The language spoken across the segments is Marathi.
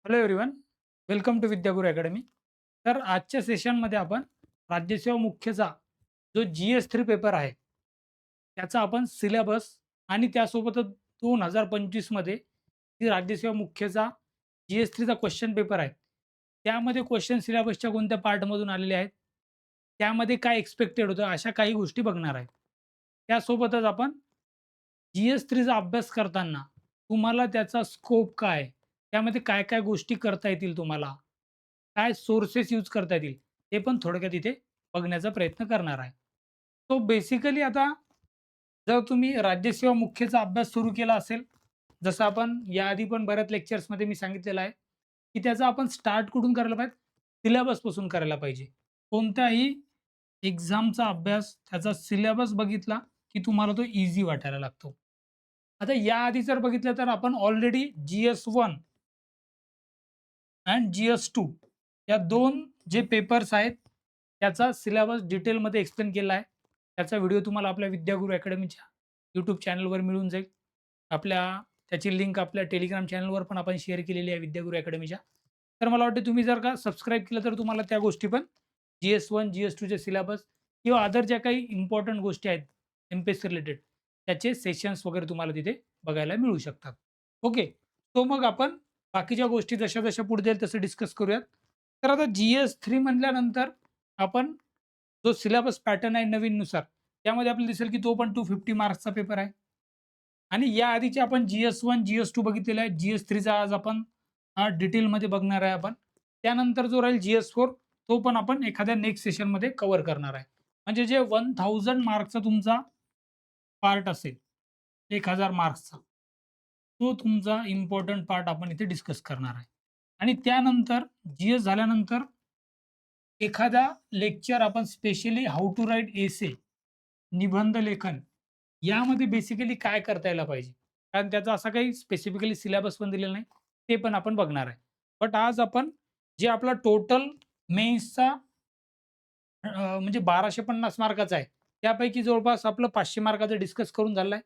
Hello everyone, welcome to Vidyaguru academy. तर आजच्या सेशनमध्ये आपण राज्यसेवा मुख्यचा जो GS3 पेपर आहे, त्याचा आपण सिलेबस आणि त्यासोबतच 2025 मध्ये जी राज्यसेवा मुख्यचा GS3चा क्वेश्चन पेपर आहे, त्यामध्ये क्वेश्चन सिलेबसच्या कोणत्या पार्टमधून आलेले आहेत, त्यामध्ये काय एक्स्पेक्टेड होतं, अशा काही गोष्टी बघणार आहे. त्यासोबतच आपण GS3चा अभ्यास करताना तुम्हाला त्याचा स्कोप काय? त्यामध्ये काय-काय गोष्टी करता येतील तुम्हाला? काय सोर्सेस यूज करता येतील? ते पण थोडक्यात इथे बघण्याचा प्रयत्न करणार आहे. सो बेसिकली आता जर तुम्ही राज्यसेवा मुख्यचा अभ्यास सुरू केला असेल, जसं आपण याआधी पण बऱ्याच लेक्चर्समध्ये मी सांगितलेलं आहे, की त्याचा आपण स्टार्ट कुठून करायला पाहिजे? सिलेबसपासून करायला पाहिजे. कोणत्याही एक्झामचा अभ्यास, त्याचा सिलेबस बघितला, की तुम्हाला तो ईझी वाटायला लागतो. आता याआधी जर बघितलं तर आपण ऑलरेडी GS1 एंड GS2 या 2 जे पेपर्स आहेत, त्याचा सिलेबस डिटेलमध्ये एक्सप्लेन केला आहे. त्याचा व्हिडिओ तुम्हाला आपल्या विद्यागुरू अकॅडमीच्या YouTube चॅनलवर मिळून जाईल. त्याची लिंक आपल्या टेलिग्राम चॅनलवर पण आपण शेअर केलेली आहे विद्यागुरू अकॅडमीच्या. तर मला वाटतं तुम्ही जर का सबस्क्राईब केलं तर तुम्हाला त्या गोष्टी पण GS1, GS2चे सिलेबस किंवा अदर ज्या काही इम्पोर्टंट गोष्टी आहेत एम-पी-एस-सी रिलेटेड त्याचे सेशन्स वगैरे तुम्हाला तिथे बघायला मिळू शकतात. ओके. तो मग आपण बाकीच्या गोष्टी जशा-जशा पुढे जाईल तसं डिस्कस करूयात. तर आता GS3 म्हटल्यानंतर आपण जो सिलेबस पॅटर्न आहे नवीननुसार, त्यामध्ये आपल्याला दिसेल की तो पण 250 मार्क्सचा पेपर आहे. आणि या आधीचे आपण GS1, GS2 बघितलेला आहे. GS3चा आज आपण डिटेलमध्ये बघणार आहे आपण. त्यानंतर जो राहील GS4 तो पण आपण एखाद्या नेक्स्ट सेशनमध्ये कव्हर करणार आहे. म्हणजे जे 1000 मार्क्सचा तुमचा पार्ट असेल, 1000 मार्क्सचा, तो तुमचा इम्पोर्टंट पार्ट आपण इथे डिस्कस करणार आहे. आणि त्यानंतर GS झाल्यानंतर एखादा लेक्चर आपण स्पेशली हाऊ टू राईट एसे, निबंध लेखन, यामध्ये बेसिकली काय करता यायला पाहिजे? कारण त्याचा असा काही स्पेसिफिकली सिलेबस पण दिलेला नाही. ते पण आपण बघणार आहे. बट आज आपण जे आपला टोटल मेन्सचा म्हणजे 1250 मार्काचा आहे. त्यापैकी जवळपास आपलं 500 मार्काचं डिस्कस करून झालं आहे.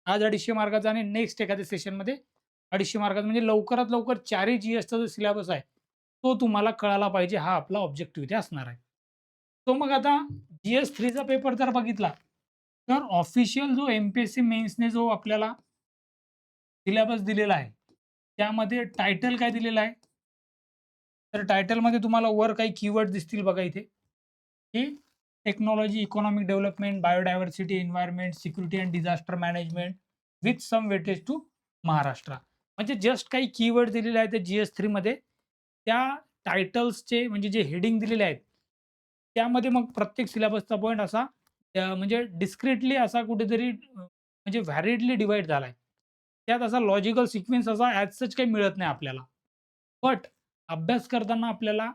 आज 250 मार्काचा आणि नेक्स्ट एखाद्या सेशनमध्ये 250 मार्काचा म्हणजे लवकरात लवकर 4ही GSचा जो सिलेबस आहे, तो तुम्हाला कळाला पाहिजे हा आपला ऑब्जेक्टिव्ह इथे असणार आहे. तो मग आता GS3चा पेपर जर बघितला, तर ऑफिशियल जो एम-पी-एस-सी मेन्सने जो आपल्याला सिलेबस दिलेला आहे, त्यामध्ये टायटल काय दिलेलं आहे? तर टायटलमध्ये तुम्हाला वर काही कीवर्ड दिसतील बघा इथे, की technology, economic development, biodiversity, environment, security and disaster management with some weightage to Maharashtra. म्हणजे जस्ट काही कीवर्ड दिलेले आहेत GS3 मध्ये. त्या टायटल्सचे म्हणजे जे हेडिंग दिलेले आहेत, त्यामध्ये मग प्रत्येक सिलेबसचा पॉइंट असा म्हणजे डिस्क्रिटली असा कुठेतरी म्हणजे व्हॅरिडली डिव्हाईड झालाय. त्यात असा लॉजिकल सिक्वेन्स असा ॲज सच काही मिळत नाही आपल्याला. बट अभ्यास करताना आपल्याला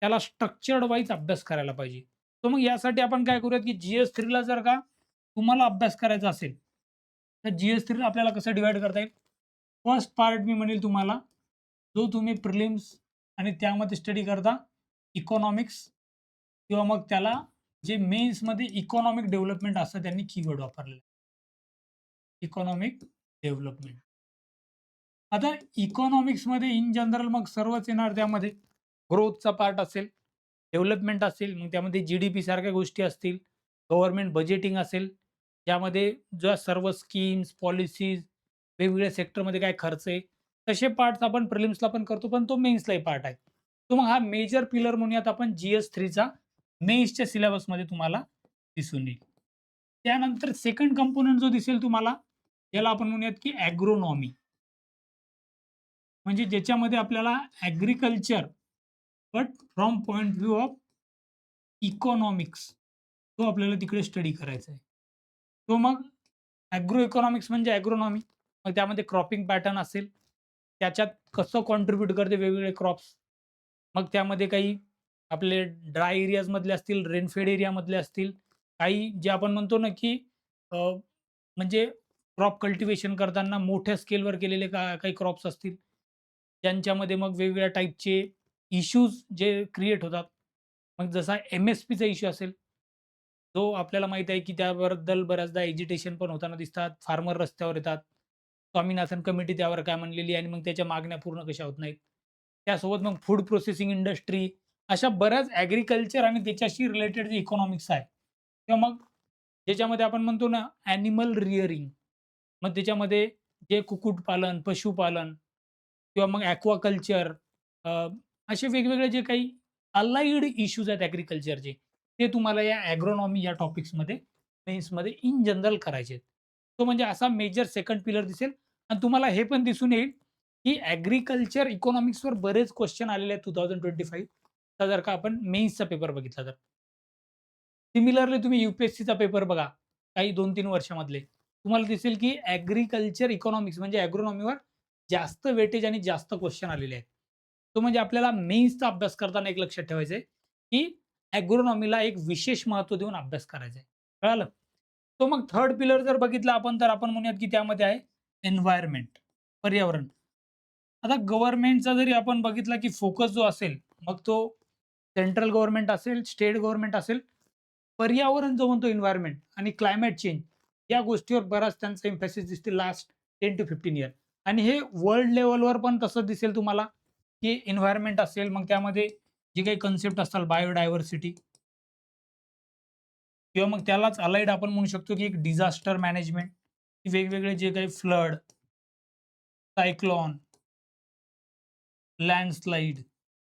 त्याला स्ट्रक्चर्ड वाईज अभ्यास करायला पाहिजे. तर मग यासाठी आपण काय करूयात, की GS3ला जर का तुम्हाला अभ्यास करायचा असेल, तर GS3ला आपल्याला कसं डिव्हाईड करता येईल? फर्स्ट पार्ट मी म्हणेल तुम्हाला, जो तुम्ही प्रिलिम्स आणि त्यामध्ये स्टडी करता इकॉनॉमिक्स किंवा मग त्याला जे मेन्समध्ये इकॉनॉमिक डेव्हलपमेंट असं त्यांनी कीवर्ड वापरलेला इकॉनॉमिक डेव्हलपमेंट. आता इकॉनॉमिक्समध्ये इन जनरल मग सर्वच येणार त्यामध्ये. ग्रोथचा पार्ट असेल, डेव्हलपमेंट असेल, मग त्यामध्ये जी-डी-पी सारख्या गोष्टी असतील, गव्हर्नमेंट बजेटिंग असेल, ज्यामध्ये ज्या सर्व स्कीम्स, पॉलिसीज, वेगवेगळ्या सेक्टरमध्ये काय खर्च आहे, तसे पार्ट्स आपण प्रिलिम्सला पण करतो, पण तो मेन्सलाही पार्ट आहे. तर मग हा मेजर पिलर म्हणूयात आपण GS3चा मेन्सच्या सिलेबसमध्ये तुम्हाला दिसून येईल. त्यानंतर सेकंड कंपोनंट जो दिसेल तुम्हाला, याला आपण म्हणूयात की ॲग्रोनॉमी. म्हणजे ज्याच्यामध्ये आपल्याला agriculture but from point view of economics तो आपल्याला तिकडे स्टडी करायचा आहे. तो मग ॲग्रो इकॉनॉमिक्स म्हणजे ॲग्रोनॉमी. मग त्यामध्ये क्रॉपिंग पॅटर्न असेल, त्याच्यात कसं कॉन्ट्रिब्यूट करते वेगवेगळे क्रॉप्स. मग त्यामध्ये काही आपले ड्राय एरियाजमधले असतील, रेनफेड एरियामधले असतील, काही जे आपण म्हणतो ना, की अ, म्हणजे क्रॉप कल्टिव्हेशन करताना मोठ्या स्केलवर केलेले काही क्रॉप्स असतील. ज्यांच्यामध्ये मग वेगवेगळ्या टाइपचे इश्यूज जे क्रिएट होतात. मग जसा एम-एस-पीचा इश्यू असेल, जो आपल्याला माहीत आहे, की त्याबद्दल बऱ्याचदा एजिटेशन पण होताना दिसतात. फार्मर रस्त्यावर येतात. स्वामीनाथन कमिटी त्यावर काय म्हणलेली आहे आणि मग त्याच्या मागण्या पूर्ण कशा होत नाहीत. त्यासोबत मग फूड प्रोसेसिंग इंडस्ट्री, अशा बऱ्याच ॲग्रीकल्चर आणि त्याच्याशी रिलेटेड जे इकॉनॉमिक्स आहे किंवा मग ज्याच्यामध्ये आपण म्हणतो ना ॲनिमल रिअरिंग, मग त्याच्यामध्ये जे कुक्कुटपालन, पशुपालन किंवा मग ॲक्वाकल्चर, असे वेगवेगळे जे काही अलाइड इश्यूज आहेत ॲग्रीकल्चरचे, ते तुम्हाला या ॲग्रोनॉमी या टॉपिक्समध्ये मेन्समध्ये इन जनरल करायचे आहेत. तो म्हणजे असा मेजर सेकंड पिलर दिसेल आणि तुम्हाला हे पण दिसून येईल, की ॲग्रीकल्चर इकॉनॉमिक्सवर बरेच क्वेश्चन आलेले आहेत 2025 चा जर का आपण मेन्सचा पेपर बघितला तर. सिमिलरली तुम्ही यू-पी-एस-सीचा पेपर बघा, काही 2-3 वर्षामधले. तुम्हाला दिसेल की ॲग्रीकल्चर इकॉनॉमिक्स म्हणजे ॲग्रोनॉमीवर जास्त वेटेज आणि जास्त क्वेश्चन आलेले आहेत. तो म्हणजे आपल्याला मेन्सचा अभ्यास करताना एक लक्षात ठेवायचं आहे, की ॲग्रोनॉमीला एक विशेष महत्त्व देऊन अभ्यास करायचा आहे. कळालं? तो मग थर्ड पिलर जर बघितला आपण तर आपण म्हणूयात की त्यामध्ये आहे एन्व्हायर्नमेंट, पर्यावरण. आता गव्हर्नमेंटचा जरी आपण बघितला की फोकस जो असेल, मग तो सेंट्रल गव्हर्नमेंट असेल, स्टेट गव्हर्नमेंट असेल, पर्यावरण जो म्हणतो एन्व्हायर्नमेंट आणि क्लायमेट चेंज या गोष्टीवर बराच त्यांचा एम्फॅसिस दिसते लास्ट 10 टू 15 इयर आणि हे वर्ल्ड लेव्हलवर पण तसंच दिसेल तुम्हाला, की एन्व्हायर्नमेंट असेल, मग त्यामध्ये जे काही कन्सेप्ट असतात बायोडायव्हर्सिटी किंवा मग त्यालाच अलाइड आपण म्हणू शकतो, की एक डिझास्टर मॅनेजमेंट, वेगवेगळे जे काही फ्लड, सायक्लोन, लँडस्लाईड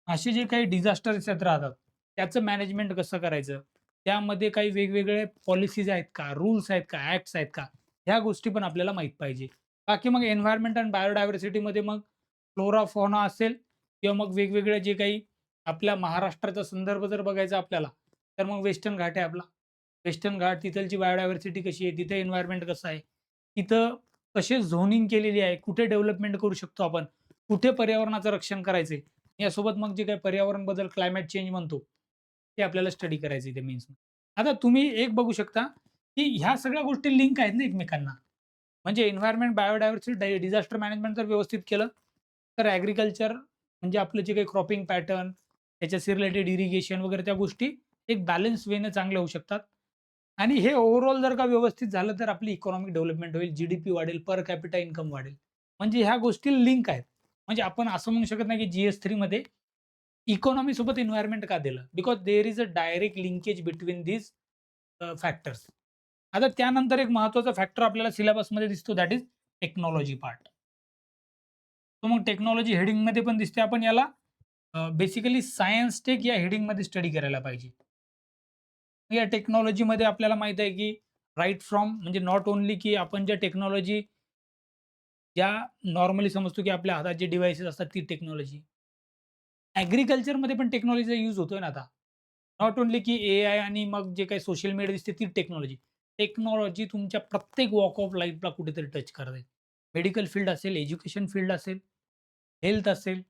असे जे काही डिझास्टर्स येत राहतात, त्याचं मॅनेजमेंट कसं करायचं? त्यामध्ये काही वेगवेगळे पॉलिसीज आहेत का? रूल्स आहेत का? ॲक्ट्स आहेत का? ह्या गोष्टी पण आपल्याला माहीत पाहिजे. बाकी मग एन्व्हायर्नमेंट आणि बायोडायव्हर्सिटीमध्ये मग फ्लोरा, फौना असेल किंवा मग वेगवेगळे जे काही आपल्या महाराष्ट्राचा संदर्भ जर बघायचा आपल्याला, तर मग वेस्टर्न घाट आहे आपला. वेस्टर्न घाट तिथलची बायोडायव्हर्सिटी कशी आहे? तिथे एन्व्हायर्नमेंट कसं आहे? तिथं कसे झोनिंग केलेली आहे? कुठे डेव्हलपमेंट करू शकतो आपण? कुठे पर्यावरणाचं रक्षण करायचंय? यासोबत मग जे काही पर्यावरण बदल क्लायमेट चेंज म्हणतो, ते आपल्याला स्टडी करायचं इथे मेन्समध्ये. आता तुम्ही एक बघू शकता, की ह्या सगळ्या गोष्टी लिंक आहेत ना एकमेकांना. म्हणजे एन्व्हायर्नमेंट, बायोडायव्हर्सिटी, डिझास्टर मॅनेजमेंट जर व्यवस्थित केलं, तर ॲग्रीकल्चर म्हणजे आपलं जे काही क्रॉपिंग पॅटर्न, त्याच्याशी रिलेटेड इरिगेशन वगैरे त्या गोष्टी एक बॅलन्स वेने चांगल्या होऊ शकतात. आणि हे ओव्हरऑल जर का व्यवस्थित झालं, तर आपली इकॉनॉमिक डेव्हलपमेंट होईल, जी-डी-पी वाढेल, पर कॅपिटा इन्कम वाढेल. म्हणजे ह्या गोष्टी लिंक आहेत. म्हणजे आपण असं म्हणू शकत नाही, की जी-एस-3 मध्ये इकॉनॉमी सोबत एन्व्हायर्नमेंट का दिलं? Because there is a direct linkage between these factors. आता त्यानंतर एक महत्त्वाचा फॅक्टर आपल्याला सिलेबसमध्ये दिसतो दॅट इज टेक्नॉलॉजी पार्ट. तर मग टेक्नॉलॉजी हेडिंगमध्ये पण दिसते. आपण याला बेसिकली सायन्स टेक या हेडिंगमध्ये स्टडी करायला पाहिजे. या टेक्नॉलॉजीमध्ये आपल्याला माहीत आहे, की राइट फ्रॉम म्हणजे नॉट ओन्ली की आपण ज्या टेक्नॉलॉजी ज्या नॉर्मली समजतो, की आपल्या हातात जे डिव्हाइसेस असतात ती टेक्नॉलॉजी. ॲग्रीकल्चरमध्ये पण टेक्नॉलॉजीचा यूज होतोय ना आता. नॉट ओन्ली की एआय आणि मग जे काही सोशल मीडिया दिसते ती टेक्नॉलॉजी. टेक्नॉलॉजी तुमच्या प्रत्येक वॉक ऑफ लाईफला कुठेतरी टच करते. मेडिकल फील्ड असेल, एज्युकेशन फील्ड असेल, हेल्थ असेल,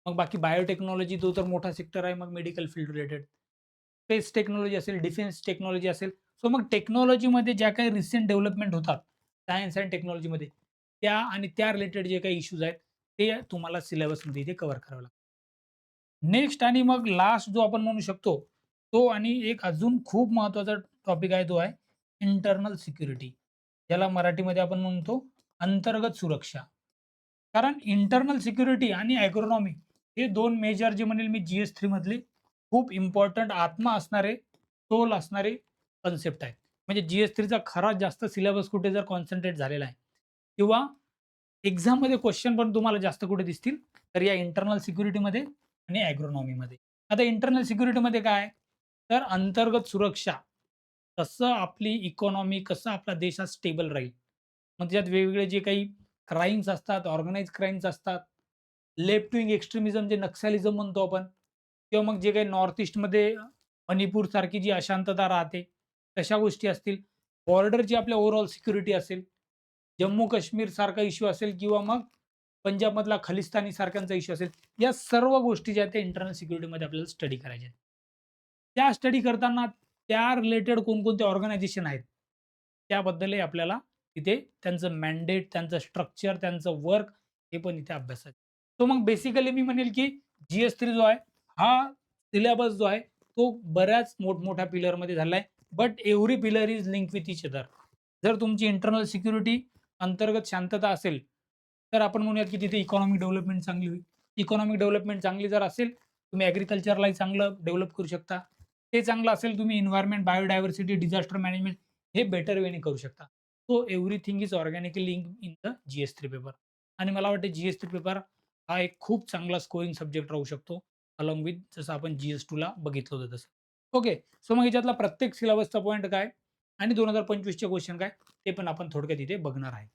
मग बाकी बायोटेक्नॉलॉजी तो तर मोठा सेक्टर आहे, मग medical field related. Space technology असेल, डिफेन्स टेक्नॉलॉजी असेल. सो मग टेक्नॉलॉजीमध्ये ज्या काही रिसेंट डेव्हलपमेंट होतात, सायन्स एंड टेक्नॉलॉजीमध्ये त्या आणि त्या रिलेटेड जे काही इश्यूज आहेत, ते तुम्हाला सिलेबसमध्ये इथे कव्हर करावं लागतं. नेक्स्ट आणि मग लास्ट जो आपण म्हणू शकतो, तो आणि एक अजून खूप महत्त्वाचा टॉपिक आहे, तो आहे इंटर्नल सिक्युरिटी. ज्याला मराठीमध्ये आपण म्हणतो अंतर्गत सुरक्षा. कारण इंटर्नल सिक्युरिटी आणि एग्रोनॉमी हे 2 मेजर जे म्हणेल मी जी-एस-3 मधले खूप इम्पोर्टंट आत्मा असणारे, सोल असणारे कन्सेप्ट आहेत. म्हणजे जी-एस-3चा खरा जास्त सिलेबस कुठे जर कॉन्सन्ट्रेट झालेला आहे किंवा एक्झाममध्ये क्वेश्चन पण तुम्हाला जास्त कुठे दिसतील, तर या इंटर्नल सिक्युरिटीमध्ये आणि एग्रोनॉमीमध्ये. आता इंटर्नल सिक्युरिटीमध्ये काय आहे? तर अंतर्गत सुरक्षा. कसं आपली इकॉनॉमी, कसं आपला देश हा स्टेबल राहील. मग त्याच्यात वेगवेगळे जे काही क्राईम्स असतात, ऑर्गनाइज्ड क्राईम्स असतात, लेफ्ट विंग एक्स्ट्रीमिझम जे नक्सलिझम म्हणतो आपण किंवा मग जे काही नॉर्थ ईस्टमध्ये मणिपूरसारखी जी अशांतता राहते, तशा गोष्टी असतील. बॉर्डरची आपल्या ओव्हरऑल सिक्युरिटी असेल. जम्मू काश्मीर सारखा इश्यू असेल किंवा मग पंजाबमधला खलिस्तानी सारख्यांचा इश्यू असेल. या सर्व गोष्टी ज्या आहेत त्या इंटरनल सिक्युरिटीमध्ये आपल्याला स्टडी करायच्या आहेत. त्या स्टडी करताना त्या रिलेटेड कोणकोणते ऑर्गनायझेशन आहेत, त्याबद्दलही आपल्याला तिथे त्यांचं मॅन्डेट, त्यांचं स्ट्रक्चर, त्यांचं वर्क हे पण इथे अभ्यासायचं. तो मग बेसिकली मी म्हणेल की जी-एस-3 जो आहे, हा सिलेबस जो आहे, तो बऱ्याच मोठमोठ्या पिलरमध्ये झाला आहे. But every pillar is linked with each other. जर तुमची इंटर्नल सिक्युरिटी, अंतर्गत शांतता असेल, तर आपण म्हणूयात की तिथे इकॉनॉमिक डेव्हलपमेंट चांगली होईल. इकॉनॉमिक डेव्हलपमेंट चांगली जर असेल, तुम्ही ॲग्रीकल्चरलाही चांगलं डेव्हलप करू शकता. ते चांगलं असेल, तुम्ही एन्व्हायर्नमेंट, बायोडायव्हर्सिटी, डिझास्टर मॅनेजमेंट हे बेटर वेने करू शकता. So everything is organically linked in the GS3 paper. आणि मला वाटतं GS3 पेपर हा एक खूप चांगला स्कोरिंग सब्जेक्ट राहू शकतो, अलोंग विथ जसं आपण GS2ला बघितलं होतं तसं. ओके. सो मग ह्याच्यातला प्रत्येक सिलेबसचा पॉइंट काय आणि 2025 चे क्वेश्चन काय, ते पण आपण थोडक्यात इथे बघणार आहे.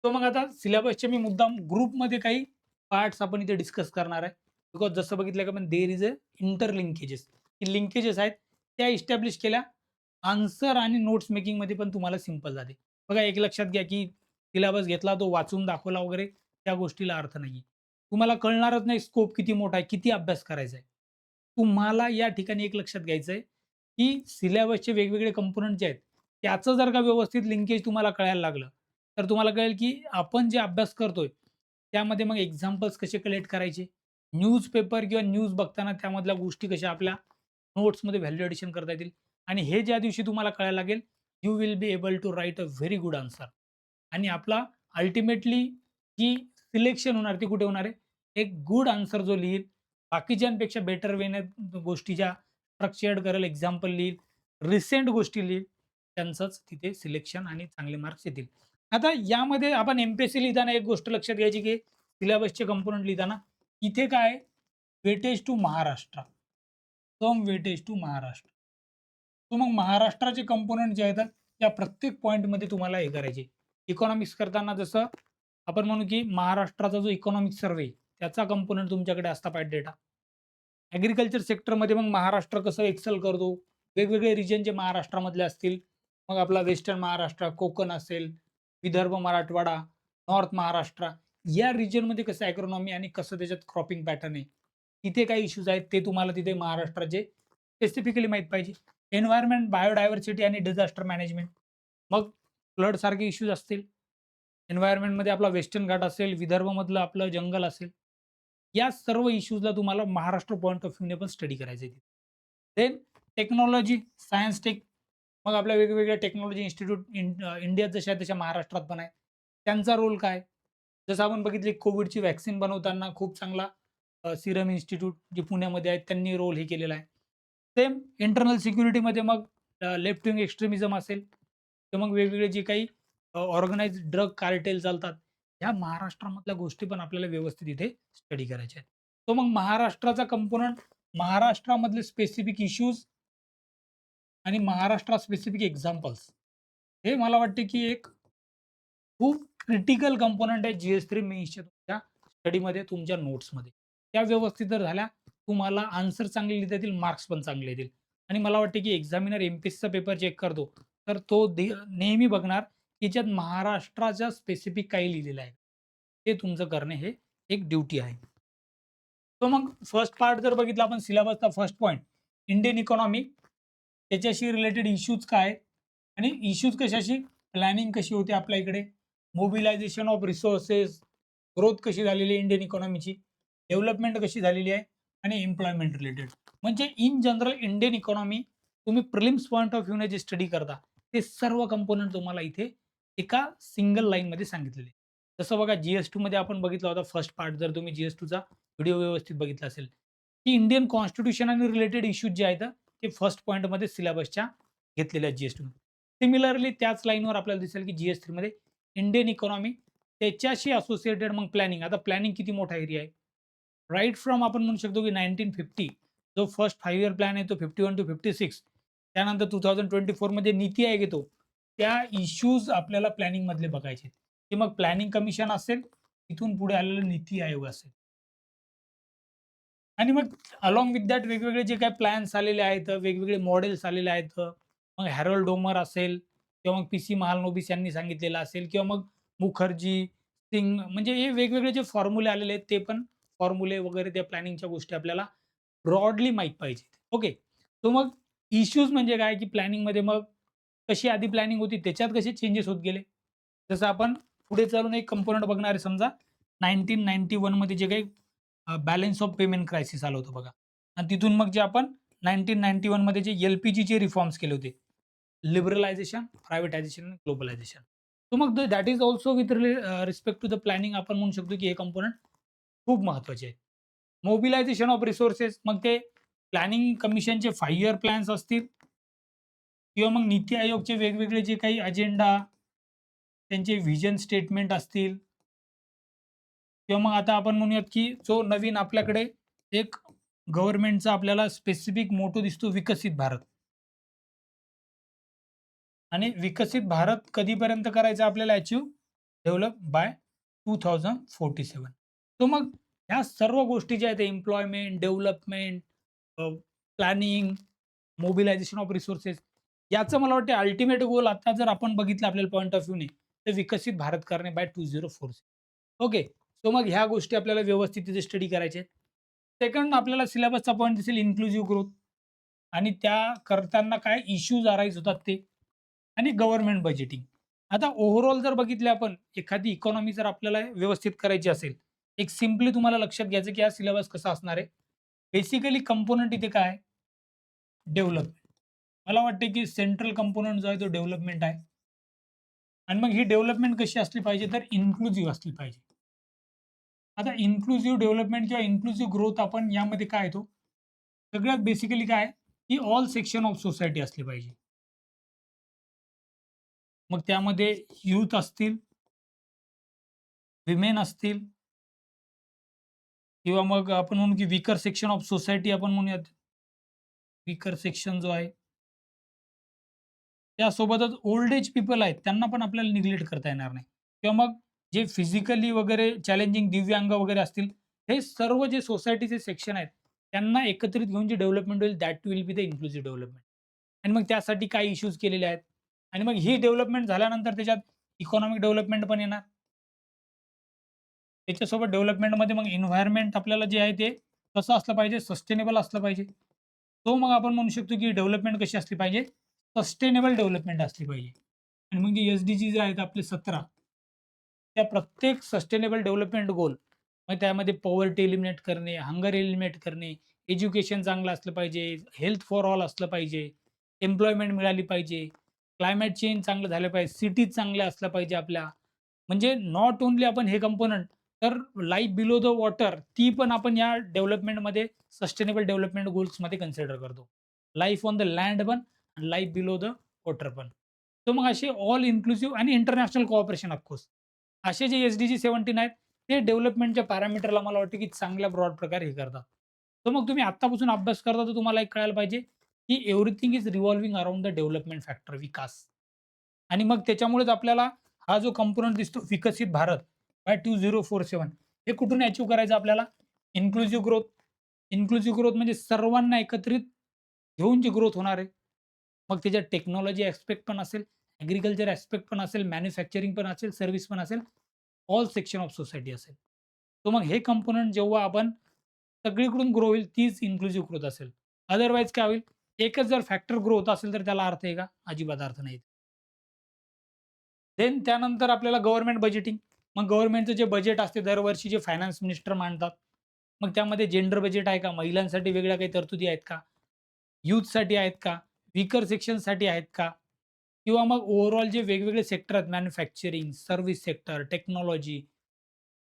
सो मग आता सिलेबसचे मी मुद्दाम ग्रुपमध्ये काही पार्ट्स आपण इथे डिस्कस करणार आहे. बिकॉज जसं बघितलं की आपण देअर इज अ इंटरलिंकेजेस. की लिंकेजेस आहेत त्या इस्टॅब्लिश केल्या. आन्सर आणि नोट्स मेकिंगमध्ये पण तुम्हाला सिंपल जाते. बघा एक लक्षात घ्या, की सिलेबस घेतला तो वाचून दाखवला वगैरे त्या गोष्टीला अर्थ नाहीये. तुम्हाला कळणारच नाही स्कोप किती मोठा आहे, किती अभ्यास करायचा आहे. तुम्हाला या ठिकाणी एक लक्षात घ्यायचं आहे, की सिलेबसचे वेगवेगळे कंपोनंट जे आहेत, त्याचं जर का व्यवस्थित लिंकेज तुम्हाला कळायला लागलं, तर तुम्हाला कळेल की आपण जे अभ्यास करतोय, त्यामध्ये मग एक्झाम्पल्स कसे कलेक्ट करायचे, न्यूजपेपर किंवा न्यूज बघताना त्यामधल्या गोष्टी कशा आपल्या नोट्समध्ये व्हॅल्यू एडिशन करता येतील आणि हे ज्या दिवशी तुम्हाला कळायला लागेल, you will be able to write a very good answer आणि आपला अल्टिमेटली जी सिलेक्शन होणार ती कुठे होणार आहे? एक गुड आन्सर जो लिहील, बाकीच्यांपेक्षा बेटर वेने गोष्टी ज्या स्ट्रक्चर्ड करेल, एक्झाम्पल लिहील, रिसेंट गोष्टी लिहील, त्यांचंच तिथे सिलेक्शन आणि चांगले मार्क्स येतील. आता यामध्ये आपण एम-पी-एस-सी लिहिताना एक गोष्ट लक्षात घ्यायची, की सिलेबसचे कंपोनंट लिहिताना इथे काय weightage to Maharashtra, some weightage to Maharashtra. तर मग महाराष्ट्राचे कंपोनंट जे आहेत त्या प्रत्येक पॉइंटमध्ये तुम्हाला हे करायचे. इकॉनॉमिक्स करताना जसं आपण म्हणू, की महाराष्ट्राचा जो इकॉनॉमिक सर्व्हे त्याचा कंपोनंट तुमच्याकडे असता पाहिजे डेटा. ॲग्रीकल्चर सेक्टरमध्ये मग महाराष्ट्र कसं एक्सेल करतो, वेगवेगळे रिजन जे महाराष्ट्रामधले असतील, मग आपला वेस्टर्न महाराष्ट्र, कोकण असेल, विदर्भ, मराठवाडा, नॉर्थ महाराष्ट्र या रिजनमध्ये कसं इकॉनॉमी आणि कसं त्याच्यात क्रॉपिंग पॅटर्न आहे. तिथे काही इश्यूज आहेत ते तुम्हाला तिथे महाराष्ट्राचे स्पेसिफिकली माहीत पाहिजे. एन्व्हायर्नमेंट, बायोडायव्हर्सिटी आणि डिझास्टर मॅनेजमेंट. मग फ्लडसारखे इश्यूज असतील. एन्व्हायर्नमेंटमध्ये आपला वेस्टर्न घाट असेल, विदर्भमधलं आपलं जंगल असेल. या सर्व इश्यूजला तुम्हाला महाराष्ट्र पॉइंट ऑफ व्ह्यूने पण स्टडी करायचं आहे. देन टेक्नॉलॉजी, सायन्स टेक मग आपल्या वेगवेगळ्या टेक्नॉलॉजी इन्स्टिट्यूट इंडियात जशा आहेत तशा महाराष्ट्रात पण आहेत. त्यांचा रोल काय? जसं आपण बघितले कोविडची व्हॅक्सिन बनवताना खूप चांगला सिरम इन्स्टिट्यूट जे पुण्यामध्ये आहेत त्यांनी रोल हे केलेला आहे. सेम इंटरनल सिक्युरिटीमध्ये मग लेफ्ट विंग एक्स्ट्रीमिझम असेल, तर मग वेगवेगळे जे काही ऑर्गनाइज्ड ड्रग कार्टेल चालतात, ह्या महाराष्ट्रामधल्या गोष्टी पण आपल्याला व्यवस्थित इथे स्टडी करायच्या आहेत. तो मग महाराष्ट्राचा कंपोनंट, महाराष्ट्रामधले स्पेसिफिक इश्यूज आणि महाराष्ट्र स्पेसिफिक एक्झाम्पल्स. हे मला वाटते, की एक खूप क्रिटिकल कंपोनंट आहे GS3 मेन्सच्या तुमच्या स्टडीमध्ये, तुमच्या नोट्समध्ये. त्या व्यवस्थित जर झाल्या, तुम्हाला आन्सर चांगले लिहिता येतील, मार्क्स पण चांगले येतील. आणि मला वाटते, की एक्झामिनर एम-पी-एससीचा पेपर चेक करतो, तर तो नेहमी बघणार, की याच्यात महाराष्ट्राच्या स्पेसिफिक काही लिहिलेलं आहे. ते तुमचं करणे हे एक ड्युटी आहे. तर मग फर्स्ट पार्ट जर बघितला आपण सिलेबसचा फर्स्ट पॉइंट, इंडियन इकॉनॉमी, त्याच्याशी रिलेटेड इश्यूज काय आहेत आणि इश्यूज कशाशी, प्लॅनिंग कशी होते आपल्या इकडे, मोबिलायझेशन ऑफ रिसोर्सेस, ग्रोथ कशी झालेली आहे इंडियन इकॉनॉमीची, डेव्हलपमेंट कशी झालेली आहे आणि एम्प्लॉयमेंट रिलेटेड. म्हणजे इन जनरल इंडियन इकॉनॉमी तुम्ही प्रिलिम्स पॉइंट ऑफ व्ह्यूने जे स्टडी करता, ते सर्व कंपोनंट तुम्हाला इथे एका सिंगल लाईनमध्ये सांगितलेले आहे. जसं बघा GS2 मध्ये आपण बघितला होता फर्स्ट पार्ट, जर तुम्ही GS2चा व्हिडिओ व्यवस्थित बघितला असेल, की इंडियन कॉन्स्टिट्यूशन आणि रिलेटेड इश्यूज जे आहेत ते फर्स्ट पॉइंटमध्ये सिलेबसच्या घेतलेल्या आहेत GS2 मध्ये. सिमिलरली त्याच लाईनवर आपल्याला दिसेल, की GS3 मध्ये इंडियन इकॉनॉमी त्याच्याशी असोसिएटेड मग प्लॅनिंग. आता प्लॅनिंग किती मोठा एरिया आहे. राइट फ्रॉम आपण म्हणू शकतो, की 1950 जो फर्स्ट 5 इयर प्लॅन आहे तो 51 टू 56. त्यानंतर 2024 मध्ये नीती आयोग येतो. त्या इश्यूज आपल्याला प्लॅनिंगमधले बघायचे आहेत, की मग प्लॅनिंग कमिशन असेल, तिथून पुढे आलेलं नीती आयोग असेल. आणि मग अलोंग विथ दॅट वेगवेगळे जे काही प्लॅन्स आलेले आहेत, वेगवेगळे मॉडेल्स आलेले आहेत. मग हॅरोल्ड डोमर असेल किंवा मग पी-सी महालनोबिस यांनी सांगितलेलं असेल किंवा मग मुखर्जी, सिंग म्हणजे हे वेगवेगळे जे फॉर्म्युले आलेले आहेत, ते पण फॉर्म्युले वगैरे त्या प्लॅनिंगच्या गोष्टी आपल्याला ब्रॉडली माहीत पाहिजे. ओके. सो मग इश्यूज म्हणजे काय, की प्लॅनिंगमध्ये मग कशी आधी प्लॅनिंग होती, त्याच्यात कसे चेंजेस होत गेले. जसं आपण पुढे चालून एक कंपोनंट बघणार आहे समजा 1991 मध्ये जे काही बॅलन्स ऑफ पेमेंट क्रायसिस आलं होतं बघा. आणि तिथून मग जे आपण 1991 मध्ये जे LPGचे रिफॉर्म्स केले होते. लिबरलायझेशन, प्रायव्हेटायझेशन आणि ग्लोबलायझेशन. तर मग that is also with respect to the planning आपण म्हणू शकतो, की हे कंपोनंट खूप महत्त्वाचे आहेत. मोबिलायझेशन ऑफ रिसोर्सेस मग ते प्लॅनिंग कमिशनचे 5 इयर प्लॅन्स असतील किंवा मग नीती आयोगचे वेगवेगळे जे काही अजेंडा, त्यांचे व्हिजन स्टेटमेंट असतील किंवा मग आता आपण म्हणूयात, की जो नवीन आपल्याकडे एक गव्हर्नमेंटचा आपल्याला स्पेसिफिक मोटो दिसतो विकसित भारत आणि विकसित भारत कधीपर्यंत करायचं आपल्याला अचीव्ह? Develop by 2047. तर मग ह्या सर्व गोष्टी ज्या आहेत employment, development, planning, mobilisation of resources याचं मला वाटतं अल्टिमेट गोल आता जर आपण बघितलं आपल्याला पॉइंट ऑफ व्ह्यूने तर विकसित भारत करणे बाय 2047. ओके. सो मग ह्या गोष्टी आपल्याला व्यवस्थित तिथे स्टडी करायचे आहेत. सेकंड आपल्याला सिलेबसचा पॉइंट दिसेल इन्क्लुझिव्ह ग्रोथ आणि त्या करताना काय इश्यूज अराईज होतात ते आणि गव्हर्नमेंट बजेटिंग. आता ओव्हरऑल जर बघितले आपण एखादी इकॉनॉमी जर आपल्याला व्यवस्थित करायची असेल, एक सिम्पली तुम्हाला लक्षात घ्यायचं की हा सिलेबस कसा असणार आहे. बेसिकली कंपोनंट इथे काय आहे? डेव्हलपमेंट. मला वाटते की सेंट्रल कंपोनंट जो आहे तो डेव्हलपमेंट आहे. आणि मग ही डेव्हलपमेंट कशी असली पाहिजे तर इन्क्लुझिव्ह असली पाहिजे. आता इन्क्लुझिव्ह डेव्हलपमेंट किंवा इन्क्लुझिव्ह ग्रोथ आपण यामध्ये काय येतो? सगळ्यात बेसिकली काय आहे, की ऑल सेक्शन ऑफ सोसायटी असली पाहिजे. मग त्यामध्ये यूथ असतील, विमेन असतील किंवा मग आपण म्हणू की वीकर सेक्शन ऑफ सोसायटी आपण म्हणूयात. वीकर सेक्शन जो आहे, त्यासोबतच ओल्ड एज पीपल आहेत, त्यांना पण आपल्याला निग्लेक्ट करता येणार नाही. किंवा मग जे फिजिकली वगैरे चॅलेंजिंग दिव्यांग वगैरे असतील, हे सर्व जे सोसायटीचे सेक्शन आहेत, त्यांना एकत्रित घेऊन जी डेव्हलपमेंट होईल that will be the inclusive development. आणि मग त्यासाठी काय इश्यूज केलेले आहेत आणि मग ही डेव्हलपमेंट झाल्यानंतर त्याच्यात इकॉनॉमिक डेव्हलपमेंट पण येणार. त्याच्यासोबत डेव्हलपमेंटमध्ये मग एन्व्हायर्नमेंट आपल्याला जे आहे ते कसं असलं पाहिजे, सस्टेनेबल असलं पाहिजे. तो मग आपण म्हणू शकतो की डेव्हलपमेंट कशी असली पाहिजे, सस्टेनेबल डेव्हलपमेंट असली पाहिजे. आणि मग जे एस-डी-जी आहेत आपले 17 त्या प्रत्येक सस्टेनेबल डेव्हलपमेंट गोल, मग त्यामध्ये पॉवर्टी एलिमिनेट करणे, हंगर एलिमिनेट करणे, एज्युकेशन चांगलं असलं पाहिजे, हेल्थ फॉर ऑल असलं पाहिजे, एम्प्लॉयमेंट मिळाली पाहिजे, क्लायमेट चेंज चांगलं झालं पाहिजे, सिटीज चांगल्या असल्या पाहिजे आपल्या. म्हणजे नॉट ओन्ली आपण हे कंपोनंट तर लाईफ बिलो द वॉटर ती पण आपण या डेव्हलपमेंटमध्ये सस्टेनेबल डेव्हलपमेंट गोल्समध्ये कन्सिडर करतो. लाईफ ऑन द लँड पण आणि लाईफ बिलो द वॉटर पण. तर मग असे ऑल इन्क्लुसिव्ह आणि इंटरनॅशनल कोऑपरेशन ऑफकोर्स. असे जे एस-डी-जी 17 आहेत, ते डेव्हलपमेंटच्या पॅरामीटरला मला वाटतं की चांगल्या ब्रॉड प्रकारे हे करतात. तर मग तुम्ही आत्तापासून अभ्यास करता तर तुम्हाला एक कळायला पाहिजे, की everything is revolving around the development factor विकास. आणि मग त्याच्यामुळेच आपल्याला हा जो कंपोनंट दिसतो विकसित भारत बाय 2047 हे कुठून अचीव्ह करायचं आपल्याला? Inclusive growth. इन्क्लुझिव्ह ग्रोथ म्हणजे सर्वांना एकत्रित घेऊन जी ग्रोथ होणार आहे. मग त्याच्यात टेक्नॉलॉजी ॲस्पेक्ट पण असेल, ॲग्रीकल्चर ॲस्पेक्ट पण असेल, मॅन्युफॅक्चरिंग पण असेल, सर्व्हिस पण असेल, ऑल सेक्शन ऑफ सोसायटी असेल. तर मग हे कंपोनंट जेव्हा आपण सगळीकडून ग्रो होईल तीच इन्क्लुझिव्ह ग्रोथ असेल. अदरवाईज काय होईल? एकच जर फॅक्टर ग्रो होत असेल तर त्याला अर्थ आहे का? अजिबात अर्थ नाही. देन त्यानंतर आपल्याला गव्हर्नमेंट बजेटिंग. मग गव्हर्नमेंटचं जे बजेट असते दरवर्षी जे फायनान्स मिनिस्टर मांडतात. मग त्यामध्ये जेंडर बजेट आहे का? महिलांसाठी वेगळ्या काही तरतुदी आहेत का? यूथसाठी आहेत का? वीकर सेक्शनसाठी आहेत का? किंवा मग ओव्हरऑल जे वेगवेगळे सेक्टर आहेत मॅन्युफॅक्चरिंग, सर्व्हिस सेक्टर, टेक्नॉलॉजी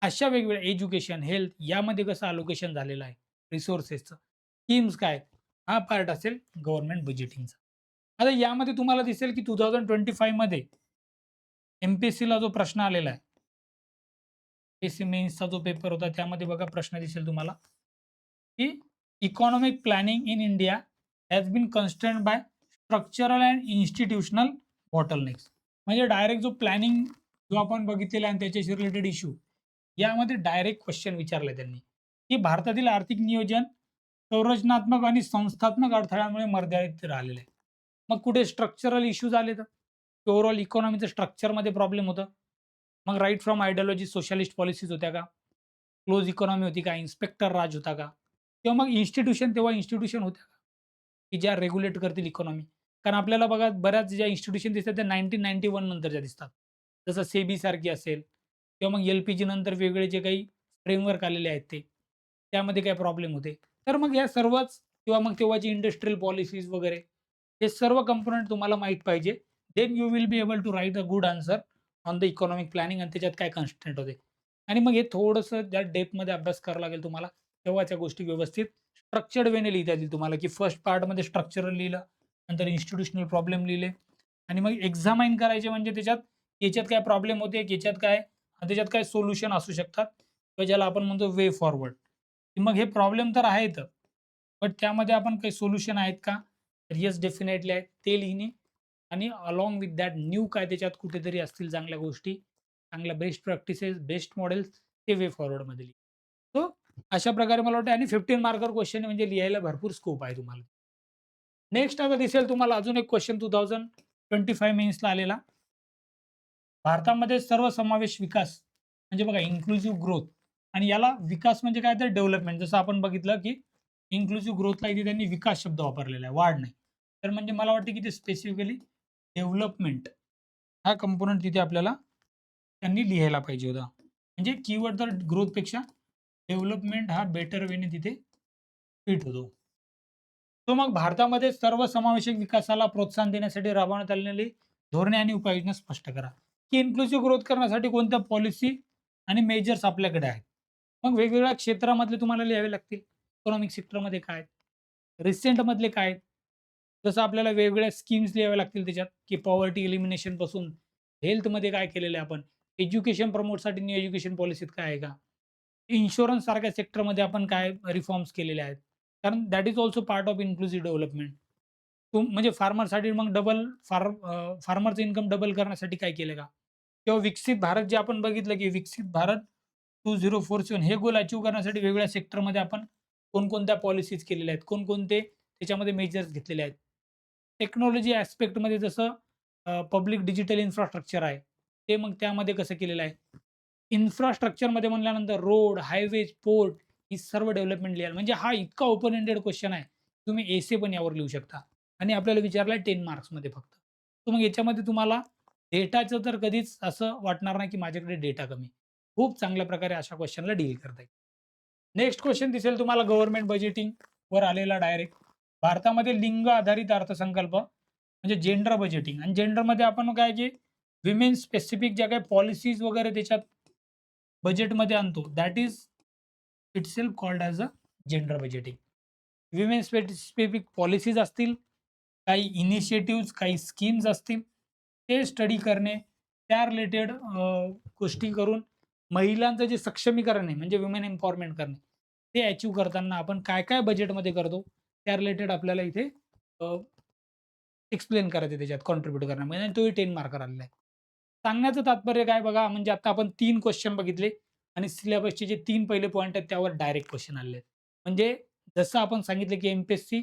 अशा वेगवेगळ्या एज्युकेशन, हेल्थ यामध्ये कसं अलोकेशन झालेलं आहे रिसोर्सेसचं. स्कीम्स काय आहेत? हा पार्ट असेल गव्हर्नमेंट बजेटिंगचा. आता यामध्ये तुम्हाला दिसेल की 2025 मध्ये एम-पी-एस-सीला जो प्रश्न आलेला आहे, एम-पी-एस-सी मेन्सचा जो पेपर होता त्यामध्ये बघा प्रश्न दिसेल तुम्हाला, की economic planning in India has been constrained by structural and institutional bottlenecks. म्हणजे डायरेक्ट जो प्लॅनिंग जो आपण बघितलेला आहे आणि त्याच्याशी रिलेटेड इश्यू, यामध्ये डायरेक्ट क्वेश्चन विचारलाय त्यांनी, की भारतातील आर्थिक नियोजन संरचनात्मक आणि संस्थात्मक अडथळ्यामुळे मर्यादित राहिलेलं आहे. मग कुठे स्ट्रक्चरल इश्यूज आले तर? ओव्हरऑल इकॉनॉमीचं स्ट्रक्चरमध्ये प्रॉब्लेम होतं. मग right from ideology socialist policies होत्या का? क्लोज इकॉनॉमी होती का? इन्स्पेक्टर राज होता का? किंवा मग इन्स्टिट्यूशन तेव्हा इन्स्टिट्यूशन होत्या का? की ज्या रेग्युलेट करतील इकॉनॉमी. कारण आपल्याला बघा बऱ्याच ज्या इन्स्टिट्यूशन दिसतात त्या 1991 नंतरच्या दिसतात. जसं सेबी सारखी असेल किंवा मग एल-पी-जी नंतर वेगळे जे काही फ्रेमवर्क आलेले आहेत ते. त्यामध्ये काही प्रॉब्लेम होते. तर मग या सर्वच किंवा मग तेव्हाची इंडस्ट्रियल पॉलिसीज वगैरे हे सर्व कंपोनंट तुम्हाला माहीत पाहिजे. Then you will be able to write a good answer on the economic planning आणि त्याच्यात काय कन्स्ट्रेंट होते. आणि मग हे थोडंसं त्या डेप्थमध्ये अभ्यास करावा लागेल तुम्हाला. तेव्हा त्या गोष्टी व्यवस्थित स्ट्रक्चर्ड वेने लिहिता येतील तुम्हाला, की फर्स्ट पार्टमध्ये स्ट्रक्चरल लिहिलं, नंतर इन्स्टिट्यूशनल प्रॉब्लेम लिहिले आणि मग एक्झामाइन करायचे म्हणजे याच्यात काय प्रॉब्लेम होते, याच्यात काय आणि त्याच्यात काय सोल्युशन असू शकतात किंवा ज्याला आपण म्हणतो वे फॉरवर्ड. मग हे प्रॉब्लेम तर आहेत, बट त्यामध्ये आपण काही सोल्युशन आहेत का? तर येस डेफिनेटली आहेत. ते लिहिणे आणि अलोंग विथ दॅट न्यू काय त्याच्यात कुठेतरी असतील चांगल्या गोष्टी, चांगल्या बेस्ट प्रॅक्टिसेस, बेस्ट मॉडेल्स ते वे फॉरवर्डमध्ये लिहा. सो अशा प्रकारे मला वाटतं आणि 15 मार्कर क्वेश्चन म्हणजे लिहायला भरपूर स्कोप आहे तुम्हाला. नेक्स्ट आता दिसेल तुम्हाला अजून एक क्वेश्चन 2025 मेन्सला आलेला. भारतामध्ये सर्वसमावेश विकास म्हणजे बघा इन्क्लुसिव्ह ग्रोथ आणि याला विकास म्हणजे काय तर डेव्हलपमेंट. जसं आपण बघितलं की इन्क्लुसिव्ह ग्रोथला इथे त्यांनी विकास शब्द वापरलेला आहे, वाढ नाही. तर म्हणजे मला वाटतं की ते स्पेसिफिकली डेव्हलपमेंट हा कंपोनंट तिथे आपल्याला त्यांनी लिहायला पाहिजे होता. म्हणजे कीवर्ड तर ग्रोथपेक्षा डेव्हलपमेंट हा बेटर वेने तिथे फिट होतो. तो मग भारतामध्ये सर्वसमावेशक विकासाला प्रोत्साहन देण्यासाठी राबवण्यात आलेली धोरणे आणि उपाययोजना स्पष्ट करा, की इन्क्लुसिव्ह ग्रोथ करण्यासाठी कोणत्या पॉलिसी आणि मेजर्स आपल्याकडे आहेत. मग वेगवेगळ्या क्षेत्रामधले तुम्हाला लिहावे लागतील. इकॉनॉमिक सेक्टरमध्ये काय आहेत? रिसेंटमधले काय आहेत? जसं आपल्याला वेगवेगळ्या स्कीम्स लिहाव्या लागतील त्याच्यात, की पॉवर्टी एलिमिनेशनपासून हेल्थमध्ये काय केलेलं आहे आपण? एज्युकेशन प्रमोटसाठी न्यू एज्युकेशन पॉलिसीत काय आहे का? इन्शुरन्स सारख्या सेक्टरमध्ये आपण काय रिफॉर्म्स केलेले आहेत. कारण that is also part of inclusive development. म्हणजे फार्मरसाठी मग फार्मरचं इन्कम डबल करण्यासाठी काय केलं का? किंवा विकसित भारत जे आपण बघितलं, की विकसित भारत 2047 हे गोल अचीव्ह करण्यासाठी वेगवेगळ्या सेक्टरमध्ये आपण कोणकोणत्या पॉलिसीज केलेल्या आहेत, कोणकोणते त्याच्यामध्ये मेजर्स घेतलेले आहेत. टेक्नॉलॉजी ॲस्पेक्टमध्ये जसं पब्लिक डिजिटल इन्फ्रास्ट्रक्चर आहे, ते मग त्यामध्ये कसं केलेलं आहे. इन्फ्रास्ट्रक्चरमध्ये म्हणल्यानंतर रोड, हायवेज, पोर्ट ही सर्व डेव्हलपमेंट लिहाल. म्हणजे हा इतका ओपन एंडेड क्वेश्चन आहे. तुम्ही एसे पण यावर लिहू शकता आणि आपल्याला विचारलाय 10 मार्क्समध्ये फक्त. तर मग याच्यामध्ये तुम्हाला डेटाचं तर कधीच असं वाटणार नाही, की माझ्याकडे डेटा कमी. खूप चांगल्या प्रकारे अशा क्वेश्चनला डील करता येईल. नेक्स्ट क्वेश्चन दिसेल तुम्हाला गव्हर्नमेंट बजेटिंगवर आलेला डायरेक्ट. भारतामध्ये लिंग आधारित अर्थसंकल्प म्हणजे जेंडर बजेटिंग आणि जेंडरमध्ये आपण काय की विमेन स्पेसिफिक ज्या काही पॉलिसीज वगैरे त्याच्यात बजेटमध्ये आणतो that is itself called as a gender budgeting. Women specific policies असतील, काही इनिशिएटिव्हज, काही स्कीम्स असतील, ते स्टडी करणे, त्या रिलेटेड गोष्टी करून महिलांचं जे सक्षमीकरण आहे म्हणजे वुमेन एम्पॉवरमेंट करणे, ते अचीव्ह करताना आपण काय-काय बजेटमध्ये करतो, त्या रिलेटेड आपल्याला इथे एक्सप्लेन करायचं त्याच्यात कॉन्ट्रिब्यूट करण्यामध्ये आणि तोही 10 मार्कर आलेला आहे. सांगण्याचं तात्पर्य काय बघा, म्हणजे आता आपण 3 क्वेश्चन बघितले आणि सिलेबसचे जे 3 पहिले पॉइंट आहेत त्यावर डायरेक्ट क्वेश्चन आलेले आहेत. म्हणजे जसं आपण सांगितलं की एम-पी-एस-सी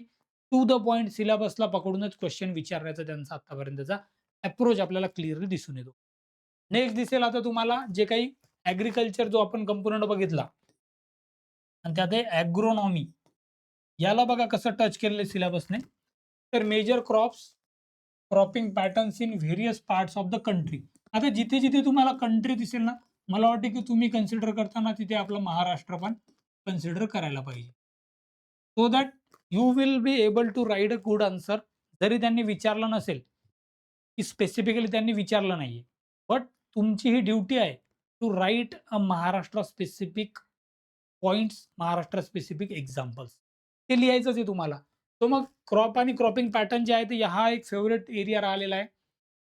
टू द पॉइंट सिलेबसला पकडूनच क्वेश्चन विचारण्याचा त्यांचा आत्तापर्यंतचा अप्रोच आपल्याला क्लिअरली दिसून येतो. नेक्स्ट दिसेल आता तुम्हाला जे काही ॲग्रीकल्चर जो आपण कंपोनंट बघितला आणि त्यात आहे ॲग्रोनॉमी. याला बघा कसं टच केलेलं आहे सिलेबसने. तर major crops, cropping patterns in various parts of the country. आता जिथे-जिथे तुम्हाला कंट्री दिसेल ना, मला वाटतं की तुम्ही कन्सिडर करताना तिथे आपलं महाराष्ट्र पण कन्सिडर करायला पाहिजे. So that you will be able to write a good answer. जरी त्यांनी विचारलं नसेल, की स्पेसिफिकली त्यांनी विचारलं नाहीये. बट तुमची ही ड्युटी आहे to write a Maharashtra specific points, Maharashtra specific examples. ते लिहायचंच आहे तुम्हाला. तो मग क्रॉप आणि क्रॉपिंग पॅटर्न जे आहे ते हा एक फेव्हरेट एरिया राहिलेला आहे.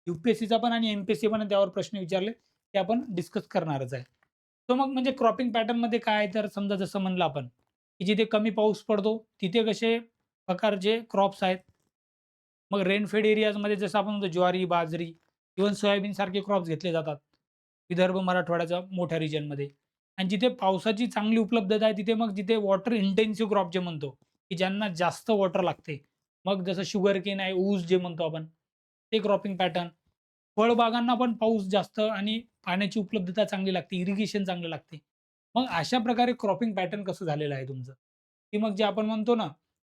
यू-पी-एस-सीचा पण आणि एम-पी-एस-सी पण त्यावर प्रश्न विचारले, ते आपण डिस्कस करणारच आहे. तो मग म्हणजे क्रॉपिंग पॅटर्नमध्ये काय आहे, तर समजा जसं म्हणलं आपण, की जिथे कमी पाऊस पडतो, तिथे कसे प्रकारचे क्रॉप्स आहेत. मग रेनफेड एरियाजमध्ये जसं आपण म्हणतो ज्वारी, बाजरी, इव्हन सोयाबीन सारखे क्रॉप्स घेतले जातात. विदर्भ, मराठवाड्याच्या मोठ्या रिजनमध्ये आणि जिथे पावसाची चांगली उपलब्धता आहे, तिथे मग जिथे वॉटर इंटेन्सिव्ह क्रॉप जे म्हणतो, की ज्यांना जास्त वॉटर लागते. मग जसं शुगरकेन आहे, ऊस जे म्हणतो आपण, ते क्रॉपिंग पॅटर्न. फळबागांना पण पाऊस जास्त आणि पाण्याची उपलब्धता चांगली लागते, इरिगेशन चांगलं लागते. मग अशा प्रकारे क्रॉपिंग पॅटर्न कसं झालेलं आहे तुमचं? की मग जे आपण म्हणतो ना,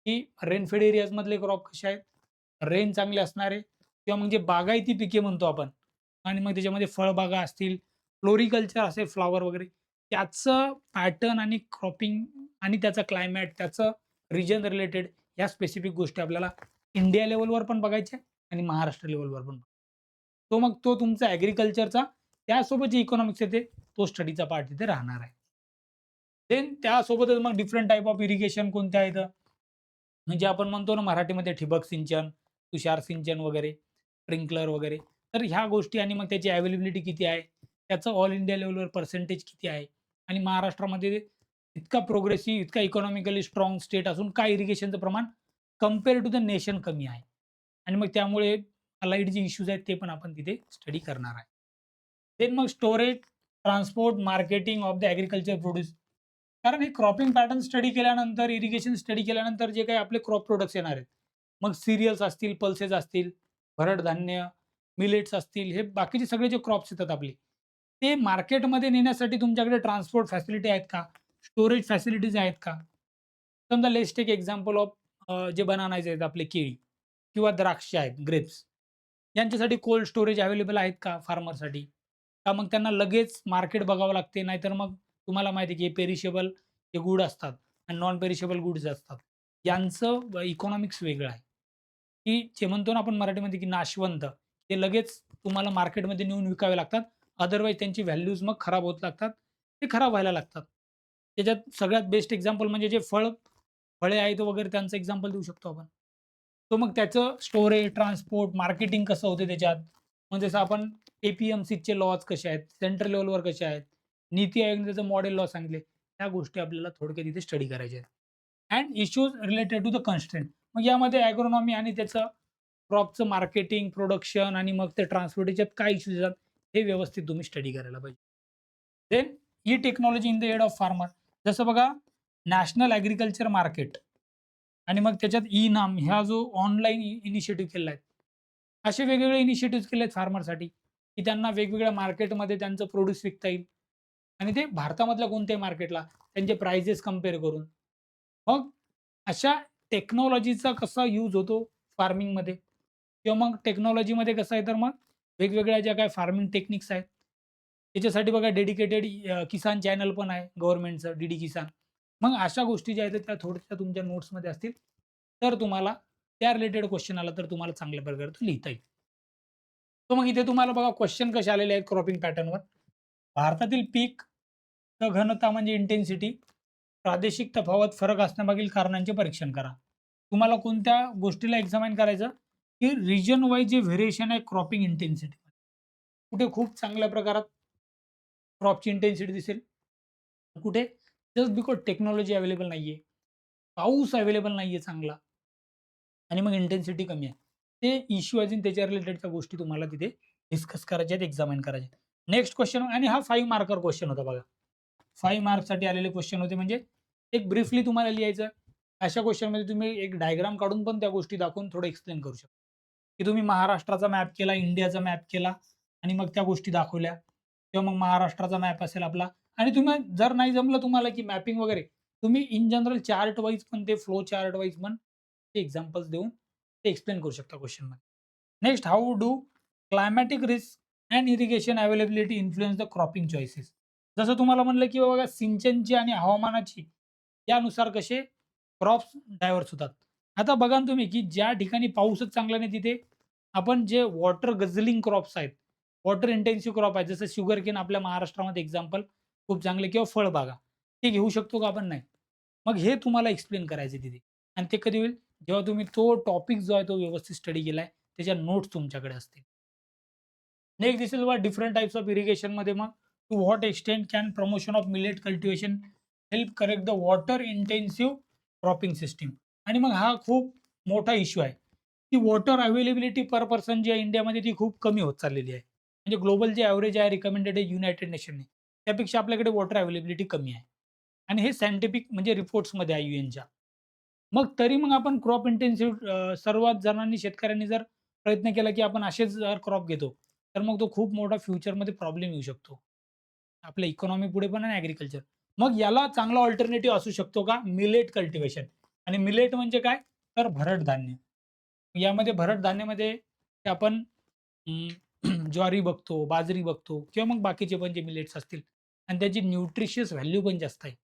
की रेनफेड एरियाजमधले क्रॉप कसे आहेत? रेन चांगले असणारे किंवा म्हणजे बागायती पिके म्हणतो आपण आणि मग त्याच्यामध्ये फळबागा असतील, फ्लोरिकल्चर असेल फ्लॉवर वगैरे, त्याचं पॅटर्न आणि क्रॉपिंग आणि त्याचा क्लायमॅट, त्याचं रिजन रिलेटेड ह्या स्पेसिफिक गोष्टी आपल्याला इंडिया लेव्हलवर पण बघायच्या आणि महाराष्ट्र लेव्हलवर पण. तो मग तो तुमचा ॲग्रीकल्चरचा त्यासोबत जे इकॉनॉमिक्स आहे ते तो स्टडीचा पार्ट तिथे राहणार आहे. देन त्यासोबतच मग डिफरंट टाइप ऑफ इरिगेशन कोणत्या आहेत? म्हणजे आपण म्हणतो ना मराठीमध्ये ठिबक सिंचन, तुषार सिंचन वगैरे, स्प्रिंकलर वगैरे. तर ह्या गोष्टी आणि मग त्याची अवेलेबिलिटी किती आहे? त्याचं ऑल इंडिया लेव्हलवर पर्सेंटेज किती आहे? आणि महाराष्ट्रामध्ये इतका प्रोग्रेसिव्ह, इतका इकॉनॉमिकली स्ट्राँग स्टेट असून का इरिगेशनचं प्रमाण कंपेअर टू द नेशन कमी आहे? आणि मग त्यामुळे अलाइड जे इश्यूज आहेत ते पण आपण तिथे स्टडी करणार आहे. देन मग storage, transport, marketing of the agriculture produce. कारण हे क्रॉपिंग पॅटर्न स्टडी केल्यानंतर, इरिगेशन स्टडी केल्यानंतर जे काही आपले क्रॉप प्रॉडक्ट्स येणार आहेत. मग सीरियल्स असतील, पल्सेस असतील, भरड धान्य, मिलेट्स असतील, हे बाकीचे सगळे जे क्रॉप्स येतात आपले, ते मार्केटमध्ये नेण्यासाठी तुमच्याकडे ट्रान्सपोर्ट फॅसिलिटी आहेत का? स्टोरेज फॅसिलिटीज आहेत का? समजा लेट्स टेक एक्झाम्पल ऑफ जे बनानाज आहेत आपले केळी किंवा द्राक्ष आहेत, ग्रेप्स. यांच्यासाठी कोल्ड स्टोरेज अवेलेबल आहेत का फार्मरसाठी? का मग त्यांना लगेच मार्केट बघावं लागते, नाहीतर मग तुम्हाला माहिती आहे की पेरिशेबल जे गुड असतात आणि नॉन पेरिशेबल गुड्स असतात. यांचं इकॉनॉमिक्स वेगळं आहे, की जे म्हणतो ना आपण मराठीमध्ये की नाशवंत, ते लगेच तुम्हाला मार्केटमध्ये नेऊन विकावे लागतात. अदरवाईज त्यांची व्हॅल्यूज मग खराब होत लागतात. ते खराब व्हायला लागतात. त्याच्यात सगळ्यात बेस्ट एक्झाम्पल म्हणजे जे फळे आहेत वगैरे त्यांचं एक्झाम्पल देऊ शकतो आपण. तो मग त्याचं स्टोरेज, ट्रान्सपोर्ट, मार्केटिंग कसं होते त्याच्यात. मग जसं आपण ए-पी-एम-सीचे लॉज कसे आहेत, सेंट्रल लेव्हलवर कसे आहेत, नीती आयोगने त्याचं मॉडेल लॉ सांगितले. त्या गोष्टी आपल्याला थोडक्यात इथे स्टडी करायच्या आहेत. And issues related to the constraint. मग यामध्ये ॲग्रोनॉमी आणि त्याचं क्रॉपचं मार्केटिंग, प्रोडक्शन आणि मग ते ट्रान्सपोर्ट याच्यात काय इश्यूज येतात, हे व्यवस्थित तुम्ही स्टडी करायला पाहिजे. Then e technology in the aid of farmer. जसं बघा नॅशनल ॲग्रीकल्चर मार्केट आणि मग त्याच्यात ई-नाम ह्या जो ऑनलाईन इनिशिएटिव्ह केलेला आहे. असे वेगवेगळे इनिशिएटिव्हज केले आहेत फार्मरसाठी, की त्यांना वेगवेगळ्या मार्केटमध्ये त्यांचं प्रोड्यूस विकता येईल आणि ते भारतामधल्या कोणत्याही मार्केटला त्यांचे प्राइजेस कंपेअर करून. मग अशा टेक्नॉलॉजीचा कसा यूज होतो फार्मिंगमध्ये किंवा मग टेक्नॉलॉजीमध्ये कसं आहे तर मग वेगवेगळ्या ज्या काही फार्मिंग टेक्निक्स आहेत, त्याच्यासाठी बघा डेडिकेटेड किसान चॅनल पण आहे गव्हर्नमेंटचं डी-डी किसान. मग अशा गोष्टी ज्या आहेत त्या थोड्याशा तुमच्या नोट्समध्ये असतील, तर तुम्हाला त्या रिलेटेड क्वेश्चन आला तर तुम्हाला चांगल्या प्रकारे तो लिहिता येईल. तर मग इथे तुम्हाला बघा क्वेश्चन कसे आलेले आहेत क्रॉपिंग पॅटर्नवर. भारतातील पीक घनता म्हणजे इंटेन्सिटी, प्रादेशिक तफावत फरक असण्यामागील कारणांचे परीक्षण करा. तुम्हाला कोणत्या गोष्टीला एक्झामाइन करायचं, की रिजन वाईज जे व्हेरिएशन आहे क्रॉपिंग इंटेन्सिटी. कुठे खूप चांगल्या प्रकारात क्रॉपची इंटेन्सिटी दिसेल, कुठे जस्ट बिकॉज टेक्नॉलॉजी अवेलेबल नाहीये, पाऊस अवेलेबल नाहीये चांगला आणि मग इंटेन्सिटी कमी आहे. ते इश्यू अजून त्याच्या रिलेटेडच्या गोष्टी तुम्हाला तिथे डिस्कस करायच्या आहेत, एक्झामाइन करायच्या आहेत. नेक्स्ट क्वेश्चन आणि हा 5 मार्कर क्वेश्चन होता बघा. 5 मार्क्ससाठी आलेले क्वेश्चन होते म्हणजे एक ब्रीफली तुम्हाला लिहायचं. अशा क्वेश्चनमध्ये तुम्ही एक डायग्राम काढून पण त्या गोष्टी दाखवून थोडं एक्सप्लेन करू शकता. की तुम्ही महाराष्ट्राचा मॅप केला, इंडियाचा मॅप केला आणि मग त्या गोष्टी दाखवल्या किंवा मग महाराष्ट्राचा मॅप असेल आपला आणि तुम्ही जर नाही जमलं तुम्हाला की मॅपिंग वगैरे, तुम्ही इन जनरल चार्ट वाईज पण ते फ्लो चार्ट वाईज पण ते एक्झाम्पल्स देऊन ते एक्सप्लेन करू शकता क्वेश्चनमध्ये. Next how do climatic risk and irrigation availability influence the cropping choices. जसं तुम्हाला म्हणलं की बघा सिंचनची आणि हवामानाची यानुसार कसे क्रॉप्स डायव्हर्स होतात. आता बघा ना तुम्ही की ज्या ठिकाणी पाऊसच चांगला नाही तिथे आपण जे वॉटर गझलिंग क्रॉप्स आहेत, वॉटर इंटेन्सिव्ह क्रॉप आहेत, जसं शुगरकेन आपल्या महाराष्ट्रामध्ये एक्झाम्पल खूप चांगले किंवा फळबागा, ते घेऊ शकतो का आपण? नाही. मग हे तुम्हाला एक्सप्लेन करायचं तिथे आणि ते कधी होईल? जेव्हा तुम्ही तो टॉपिक जो आहे तो व्यवस्थित स्टडी केलाय, त्याच्या नोट्स तुमच्याकडे असतील. नेक्स्ट दिसेल बघा डिफरंट टाइप्स ऑफ इरिगेशनमध्ये मग to what extent can promotion of millet cultivation help correct the water intensive cropping system. आणि मग हा खूप मोठा इश्यू आहे, की वॉटर अवेलेबिलिटी पर पर्सन जी आहे इंडियामध्ये ती खूप कमी होत चाललेली आहे. म्हणजे ग्लोबल जे एव्हरेज आहे रिकमेंडेड आहे युनायटेड नेशनने, त्यापेक्षा आपल्याकडे वॉटर अवेलेबिलिटी कमी आहे. आणि हे सायंटिफिक म्हणजे रिपोर्ट्समध्ये आहे यूएनच्या. मग तरी मग आपण क्रॉप इंटेन्सिव्ह सर्वात जणांनी शेतकऱ्यांनी जर प्रयत्न केला, की आपण असेच जर क्रॉप घेतो, तर मग तो खूप मोठा फ्युचरमध्ये प्रॉब्लेम येऊ शकतो. आपल्या इकॉनॉमी पुढे पण आणि ॲग्रीकल्चर. मग याला चांगला अल्टरनेटिव्ह असू शकतो का? Millet cultivation. आणि मिलेट म्हणजे काय? तर भरड धान्य. यामध्ये भरड धान्यामध्ये ते आपण अं, ज्वारी बघतो, बाजरी बघतो किंवा मग बाकीचे पण जे मिलेट्स असतील आणि त्याची न्यूट्रिशियस व्हॅल्यू पण जास्त आहे.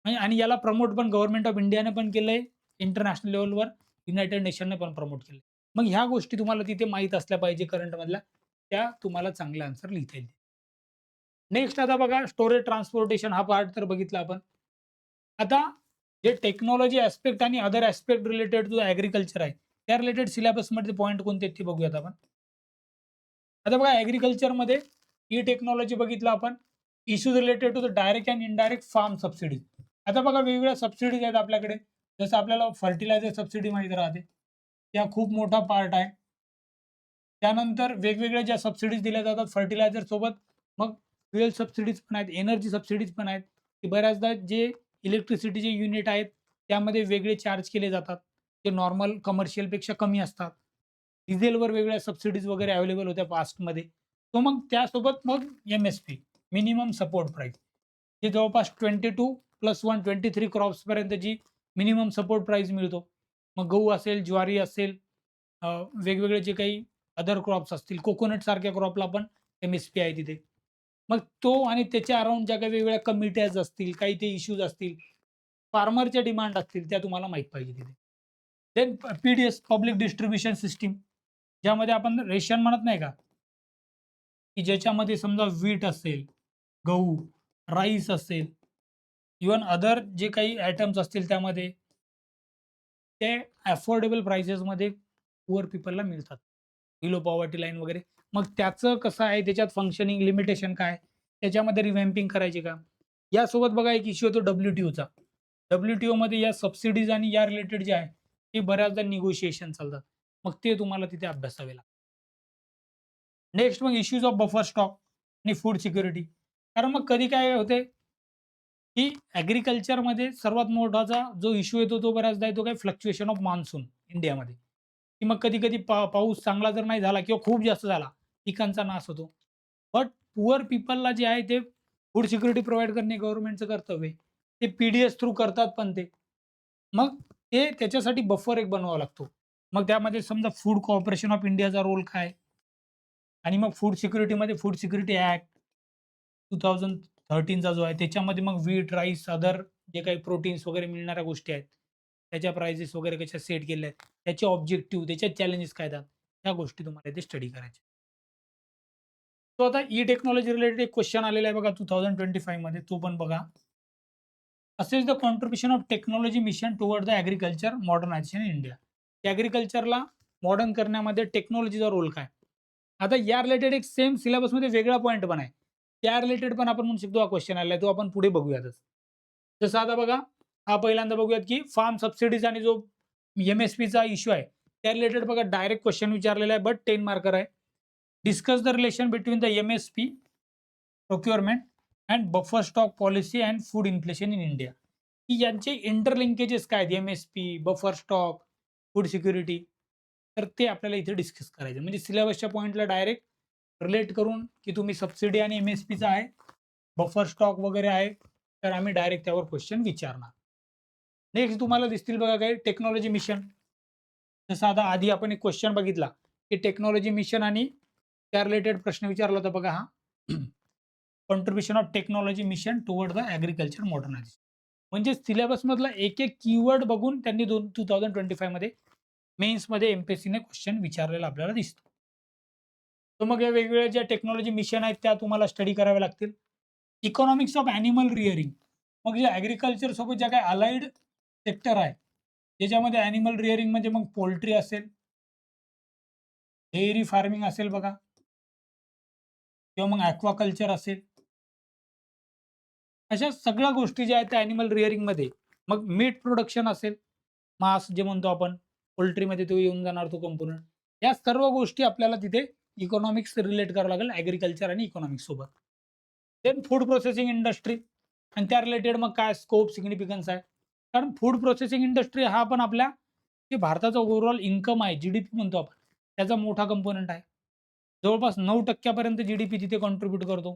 आणि याला प्रमोट पण गव्हर्नमेंट ऑफ इंडियाने पण केलंय, इंटरनॅशनल लेव्हलवर युनायटेड नेशनने पण प्रमोट केलंय. मग ह्या गोष्टी तुम्हाला तिथे माहीत असल्या पाहिजे करंटमधल्या, त्या तुम्हाला चांगला आन्सर लिहिता येईल. नेक्स्ट आता बघा स्टोरेज ट्रान्सपोर्टेशन हा पार्ट तर बघितला आपण. आता जे टेक्नॉलॉजी ॲस्पेक्ट आणि other aspect related to agriculture आहे, त्या रिलेटेड सिलेबसमध्ये पॉइंट कोणते आहेत ते बघूयात आपण. आता बघा ॲग्रीकल्चरमध्ये ही टेक्नॉलॉजी बघितलं आपण. Issues related to the direct and indirect farm subsidies. आता बघा वेगवेगळ्या सबसिडीज आहेत आपल्याकडे. जसं आपल्याला फर्टिलायझर सबसिडी माहीत राहते. त्या खूप मोठा पार्ट आहे. त्यानंतर वेगवेगळ्या ज्या सबसिडीज दिल्या जातात फर्टिलायझर सोबत, मग फ्युएल सबसिडीज पण आहेत, एनर्जी सबसिडीज पण आहेत, की बऱ्याचदा जे इलेक्ट्रिसिटीचे युनिट आहेत, त्यामध्ये वेगळे चार्ज केले जातात. ते नॉर्मल कमर्शियलपेक्षा कमी असतात. डिझेलवर वेगळ्या सबसिडीज वगैरे अवेलेबल होत्या पास्टमध्ये. तो मग त्यासोबत मग एम-एस-पी मिनिमम सपोर्ट प्राईस. ते जवळपास 22+1 23 क्रॉप्सपर्यंतची मिनिमम सपोर्ट प्राईस मिळतो. मग गहू असेल, ज्वारी असेल, वेगवेगळे जे काही अदर क्रॉप्स असतील, कोकोनट सारख्या क्रॉपला पण एम-एस-पी आहे तिथे. मग तो आणि त्याच्या अराउंड ज्या काही वेगवेगळ्या कमिट्याज असतील, काही ते इश्यूज असतील, फार्मरच्या डिमांड असतील, त्या तुम्हाला माहीत पाहिजे तिथे. Then PDS public distribution system, ज्यामध्ये आपण रेशन म्हणत नाही का, की ज्याच्यामध्ये समजा व्हीट असेल, गहू, राईस असेल, इव्हन अदर जे काही आयटम्स असतील त्यामध्ये ते अफोर्डेबल प्राइसेसमध्ये पुअर पीपलला मिळतात. बिलो पॉवर्टी लाईन वगैरे. मग त्याचं कसं आहे, त्याच्यात फंक्शनिंग लिमिटेशन काय? त्याच्यामध्ये रिव्हॅम्पिंग करायची का? यासोबत बघा एक इश्यू येतो WTOचा. WTOमध्ये या सबसिडीज आणि या रिलेटेड जे आहे, ते बऱ्याचदा निगोशिएशन चालतात. मग ते तुम्हाला तिथे अभ्यासावे लागतात. नेक्स्ट मग इश्यूज ऑफ बफर स्टॉक आणि फूड सिक्युरिटी. कारण मग कधी काय होते, की ॲग्रीकल्चरमध्ये सर्वात मोठाचा जो इश्यू येतो तो बऱ्याचदा येतो काय फ्लक्च्युएशन ऑफ मान्सून इंडियामध्ये. की मग कधी-कधी पाऊस चांगला जर नाही झाला किंवा खूप जास्त झाला, पिकांचा नाश होतो. बट पुअर पीपलला जे आहे ते फूड सिक्युरिटी प्रोव्हाईड करणे गव्हर्नमेंटचं कर्तव्य आहे. ते पी-डी-एस थ्रू करतात पण ते. मग ते त्याच्यासाठी बफर एक बनवावा लागतो. मग त्यामध्ये समजा फूड कॉर्पोरेशन ऑफ इंडियाचा रोल काय? आणि मग फूड सिक्युरिटीमध्ये फूड सिक्युरिटी ॲक्ट 2013 चा जो आहे त्याच्यामध्ये मग व्हीट, राईस, अदर जे काही प्रोटीन्स वगैरे मिळणाऱ्या गोष्टी आहेत, त्याच्या प्राइसेस वगैरे कशा सेट केल्या आहेत, त्याचे ऑब्जेक्टिव्ह, त्याचे चॅलेंजेस काय आहेत, ह्या गोष्टी तुम्हाला इथे स्टडी करायच्या. सो आता ई-टेक्नॉलॉजी रिलेटेड एक क्वेशन आलेला आहे बघा 2025 मध्ये, तो पण बघा. असेच the contribution of technology mission toward the agriculture modernisation in India. ॲग्रीकल्चरला मॉडर्न करण्यामध्ये टेक्नॉलॉजीचा रोल काय? आता या रिलेटेड एक सेम सिलेबसमध्ये वेगळा पॉइंट पण आहे. त्या रिलेटेड पण आपण म्हणू शकतो हा क्वेशन आलेला आहे. तो आपण पुढे बघूयातच. जसं आता बघा, हा पहिल्यांदा बघूयात, की फार्म सबसिडीज आणि जो एम-एस-पीचा इश्यू आहे, त्या रिलेटेड बघा डायरेक्ट क्वेशन विचारलेला आहे, बट 10 मार्कर आहे. Discuss the relation between the MSP procurement and buffer stock policy and food inflation in India. की यांचे इंटरलिंकेजेस काय आहेत? MSP, buffer stock, food security. तर ते आपल्याला इथे डिस्कस करायचं. म्हणजे सिलेबसच्या पॉइंटला डायरेक्ट रिलेट करून, की तुम्ही सबसिडी आणि एम-एस-पीचा आहे, बफर स्टॉक वगैरे आहे, तर आम्ही डायरेक्ट त्यावर क्वेशन विचारणार. नेक्स्ट तुम्हाला दिसतील बघा काही टेक्नॉलॉजी मिशन. जसं आता आधी आपण एक क्वेशन बघितला, की टेक्नॉलॉजी मिशन आणि त्या रिलेटेड प्रश्न विचारला होता बघा हा. Contribution of technology mission toward the agriculture modernisation. म्हणजे सिलेबसमधला एक-एक कीवर्ड बघून त्यांनी 2025 मध्ये मेन्समध्ये एम-पी-एस-सीने क्वेशन विचारलेला आपल्याला दिसतो. तर मग या वेगवेगळ्या ज्या टेक्नॉलॉजी मिशन आहेत त्या तुम्हाला स्टडी कराव्या लागतील. Economics of animal rearing. मग जे ॲग्रीकल्चर सोबत ज्या काही अलाइड सेक्टर आहे, त्याच्यामध्ये ॲनिमल रिअरिंग म्हणजे मग पोल्ट्री असेल, डेअरी फार्मिंग असेल बघा, किंवा मग ॲक्वाकल्चर असेल. अशा सगळ्या गोष्टी ज्या आहेत त्या ॲनिमल रिअरिंगमध्ये. मग मीट प्रोडक्शन असेल, मांस जे म्हणतो आपण, पोल्ट्रीमध्ये तो येऊन जाणार तो कंपोनंट. या सर्व गोष्टी आपल्याला तिथे इकॉनॉमिक्स रिलेट करावं लागेल ॲग्रीकल्चर आणि इकॉनॉमिक्स सोबत. देन फूड प्रोसेसिंग इंडस्ट्री आणि त्या रिलेटेड मग काय स्कोप, सिग्निफिकन्स आहे. कारण फूड प्रोसेसिंग इंडस्ट्री हा पण आपल्या जे भारताचा ओव्हरऑल इन्कम आहे, जी-डी-पी म्हणतो आपण, त्याचा मोठा कंपोनंट आहे. जवळपास 9% पर्यंत जी-डी-पी तिथे कॉन्ट्रिब्यूट करतो.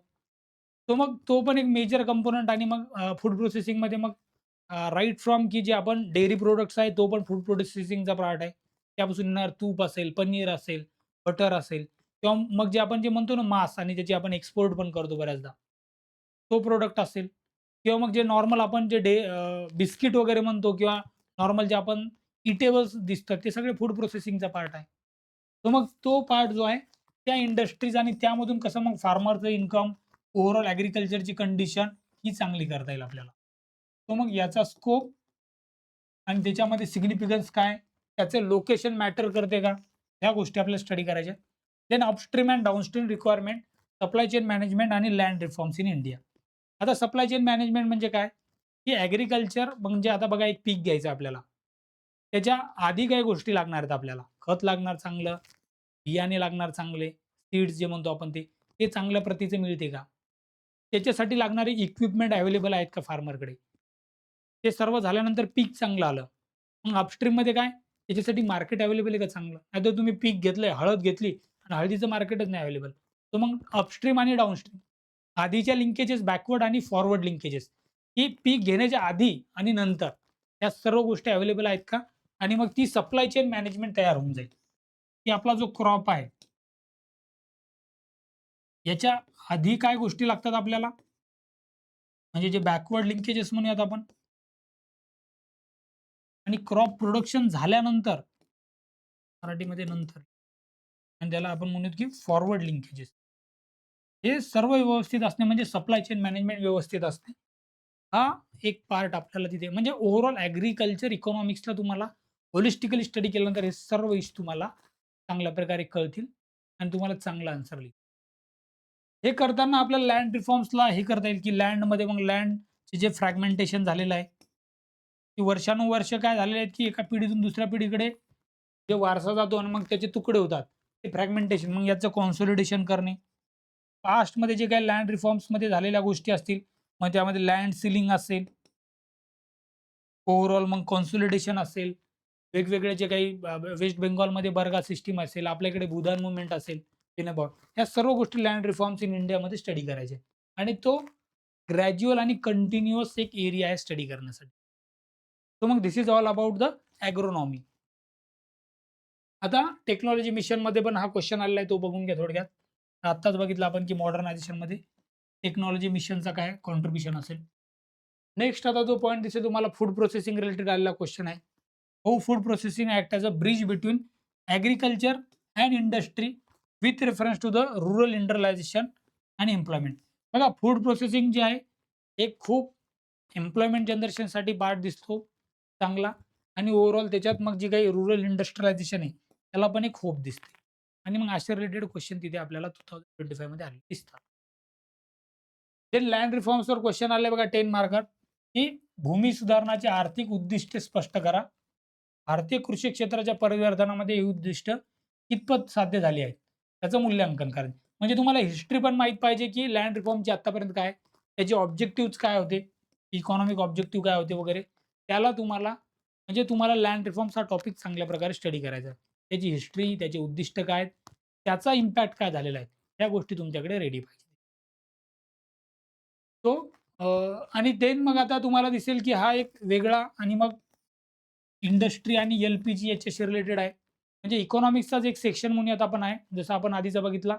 तो मग तो पण एक मेजर कंपोनंट. आणि मग फूड प्रोसेसिंगमध्ये मग राइट फ्रॉम की जे आपण डेअरी प्रॉडक्ट्स आहेत, तो पण फूड प्रोसेसिंगचा पार्ट आहे. त्यापासून येणारं तूप असेल, पनीर असेल, बटर असेल, किंवा मग जे आपण जे म्हणतो ना मांस, आणि त्याची आपण एक्सपोर्ट पण करतो बऱ्याचदा. तो प्रॉडक्ट असेल, किंवा मग जे नॉर्मल आपण जे बिस्किट वगैरे म्हणतो, किंवा नॉर्मल जे आपण इटेबल्स दिसतात, ते सगळे फूड प्रोसेसिंगचा पार्ट आहे. तर मग तो पार्ट जो आहे, त्या इंडस्ट्रीज आणि त्यामधून कसं मग फार्मरचं इन्कम, ओव्हरऑल ॲग्रीकल्चरची कंडिशन ही चांगली करता येईल आपल्याला. तो मग याचा स्कोप आणि त्याच्यामध्ये सिग्निफिकन्स काय? त्याचं लोकेशन मॅटर करते का? ह्या गोष्टी आपल्याला स्टडी करायच्या आहेत. Then upstream and downstream requirement, supply chain management आणि लँड रिफॉर्म्स इन इंडिया. आता सप्लाय चेन मॅनेजमेंट म्हणजे काय? की ॲग्रीकल्चर म्हणजे आता बघा एक पीक घ्यायचं आपल्याला. त्याच्या आधी काही गोष्टी लागणार आहेत आपल्याला. खत लागणार चांगलं, बियाणे लागणार चांगले, सीड्स जे म्हणतो आपण ते चांगल्या प्रतीचे मिळते का? त्याच्यासाठी लागणारे इक्विपमेंट अवेलेबल आहेत का फार्मरकडे? ते सर्व झाल्यानंतर पीक चांगलं आलं. मग अपस्ट्रीममध्ये काय? त्याच्यासाठी मार्केट अवेलेबल आहे का चांगलं? नाहीतर तुम्ही पीक घेतलंय, हळद घेतली आणि हळदीचं मार्केटच नाही अवेलेबल. तर मग अपस्ट्रीम आणि डाउनस्ट्रीम आधीच्या लिंकेजेस, बॅकवर्ड आणि फॉरवर्ड लिंकेजेस ही पीक घेण्याच्या आधी आणि नंतर या सर्व गोष्टी अवेलेबल आहेत का? आणि मग ती सप्लाय चेन मॅनेजमेंट तयार होऊन जाईल, की आपला जो क्रॉप आहे, याच्या आधी काय गोष्टी लागतात आपल्याला? म्हणजे जे बॅकवर्ड लिंकेजेस म्हणूयात आपण आणि क्रॉप प्रोडक्शन झाल्यानंतर, मराठीमध्ये नंतर आणि त्याला आपण म्हणूयात की फॉरवर्ड लिंकेजेस. हे सर्व व्यवस्थित असणे म्हणजे सप्लाय चेन मॅनेजमेंट व्यवस्थित असणे. हा एक पार्ट आपल्याला तिथे म्हणजे ओव्हरऑल ॲग्रीकल्चर इकॉनॉमिक्सला तुम्हाला होलिस्टिकली स्टडी केल्यानंतर हे सर्व इश्यू तुम्हाला चांगल्या प्रकारे कळतील आणि तुम्हाला चांगला आन्सर येईल. हे करताना आपल्याला लँड रिफॉर्म्सला हे करता येईल, की लँडमध्ये मग लँडचे जे फ्रॅगमेंटेशन झालेलं आहे, की वर्षानुवर्ष काय झालेले आहेत, की एका पिढीतून दुसऱ्या पिढीकडे जे वारसा जातो आणि मग त्याचे तुकडे होतात. ते फ्रॅगमेंटेशन मग याचं कॉन्सोलिडेशन करणे. पास्टमध्ये जे काही लँड रिफॉर्म्समध्ये झालेल्या गोष्टी असतील, मग त्यामध्ये लँड सीलिंग असेल, ओव्हरऑल मग कॉन्सोलिडेशन असेल, वेगवेगळे जे काही वेस्ट बेंगॉलमध्ये बर्गा सिस्टम असेल, आपल्याकडे भूदान मूव्हमेंट असेल, पिनबॉट ह्या सर्व गोष्टी लँड रिफॉर्म्स इन इंडियामध्ये स्टडी करायचे आणि तो ग्रॅज्युअल आणि कंटिन्युअस एक एरिया आहे स्टडी करण्यासाठी. सो मग this is all about the agronomy. आता टेक्नॉलॉजी मिशनमध्ये पण हा क्वेश्चन आलेला आहे, तो बघून घ्या थोडक्यात. आत्ताच बघितलं आपण की मॉडर्नायझेशनमध्ये टेक्नॉलॉजी मिशनचा काय कॉन्ट्रिब्युशन असेल. नेक्स्ट आता जो पॉइंट दिसेल तुम्हाला फूड प्रोसेसिंग रिलेटेड आलेला क्वेश्चन आहे. How food processing act as a bridge between agriculture and industry with reference to the rural industrialisation आणि एम्प्लॉयमेंट. बघा फूड प्रोसेसिंग जे आहे, एक खूप एम्प्लॉयमेंट जनरेशनसाठी पार्ट दिसतो चांगला आणि ओव्हरऑल त्याच्यात मग जी काही रुरल इंडस्ट्रियलायझेशन आहे, त्याला पण एक होप दिसते आणि मग अशा रिलेटेड क्वेश्चन तिथे आपल्याला 2025 मध्ये आलेले दिसतात. ते लँड रिफॉर्म्सवर क्वेश्चन आले बघा 10 मार्कात, की भूमी सुधारणाची आर्थिक उद्दिष्टे स्पष्ट करा. भारतीय कृषी क्षेत्राच्या परिवर्तनामध्ये ही उद्दिष्ट कितपत साध्य झाली आहेत, त्याचं मूल्यांकन करा. म्हणजे तुम्हाला हिस्ट्री पण माहीत पाहिजे, की लँड रिफॉर्मचे आत्तापर्यंत काय, त्याचे ऑब्जेक्टिव्हज काय होते, इकॉनॉमिक ऑब्जेक्टिव्ह काय होते वगैरे. त्याला तुम्हाला म्हणजे तुम्हाला लँड रिफॉर्म्स हा टॉपिक चांगल्या प्रकारे स्टडी करायचा आहे. त्याची हिस्ट्री, त्याचे उद्दिष्ट काय आहेत, त्याचा इम्पॅक्ट काय झालेला आहे, ह्या गोष्टी तुमच्याकडे रेडी पाहिजे. तो आणि देन मग आता तुम्हाला दिसेल, की हा एक वेगळा आणि मग इंडस्ट्री आणि एल-पी-जी याच्याशी रिलेटेड आहे. म्हणजे इकॉनॉमिक्सचाच एक सेक्शन म्हणूयात आपण आहे. जसं आपण आधीचा बघितला,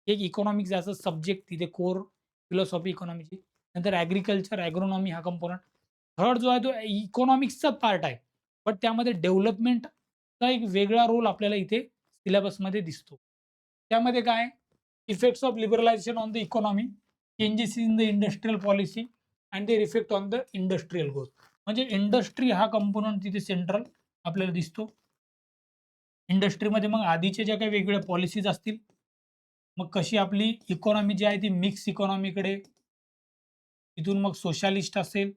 एक इकॉनॉमिक्स याचा सब्जेक्ट तिथे कोर फिलॉसॉफी इकॉनॉमीची. नंतर ॲग्रीकल्चर, ॲग्रोनॉमी हा कंपोनंट. थर्ड जो आहे तो इकॉनॉमिक्सचाच पार्ट आहे. बट त्यामध्ये डेव्हलपमेंटचा एक वेगळा रोल आपल्याला इथे सिलेबसमध्ये दिसतो. त्यामध्ये काय effects of liberalisation on the economy, changes in the industrial policy and their effect on the industrial growth. म्हणजे इंडस्ट्री हा कंपोनंट तिथे सेंट्रल आपल्याला दिसतो. इंडस्ट्रीमध्ये मग आधीच्या ज्या काही वेगवेगळ्या पॉलिसीज असतील, मग कशी आपली इकॉनॉमी जी आहे ती मिक्स इकॉनॉमीकडे, तिथून मग सोशलिस्ट असेल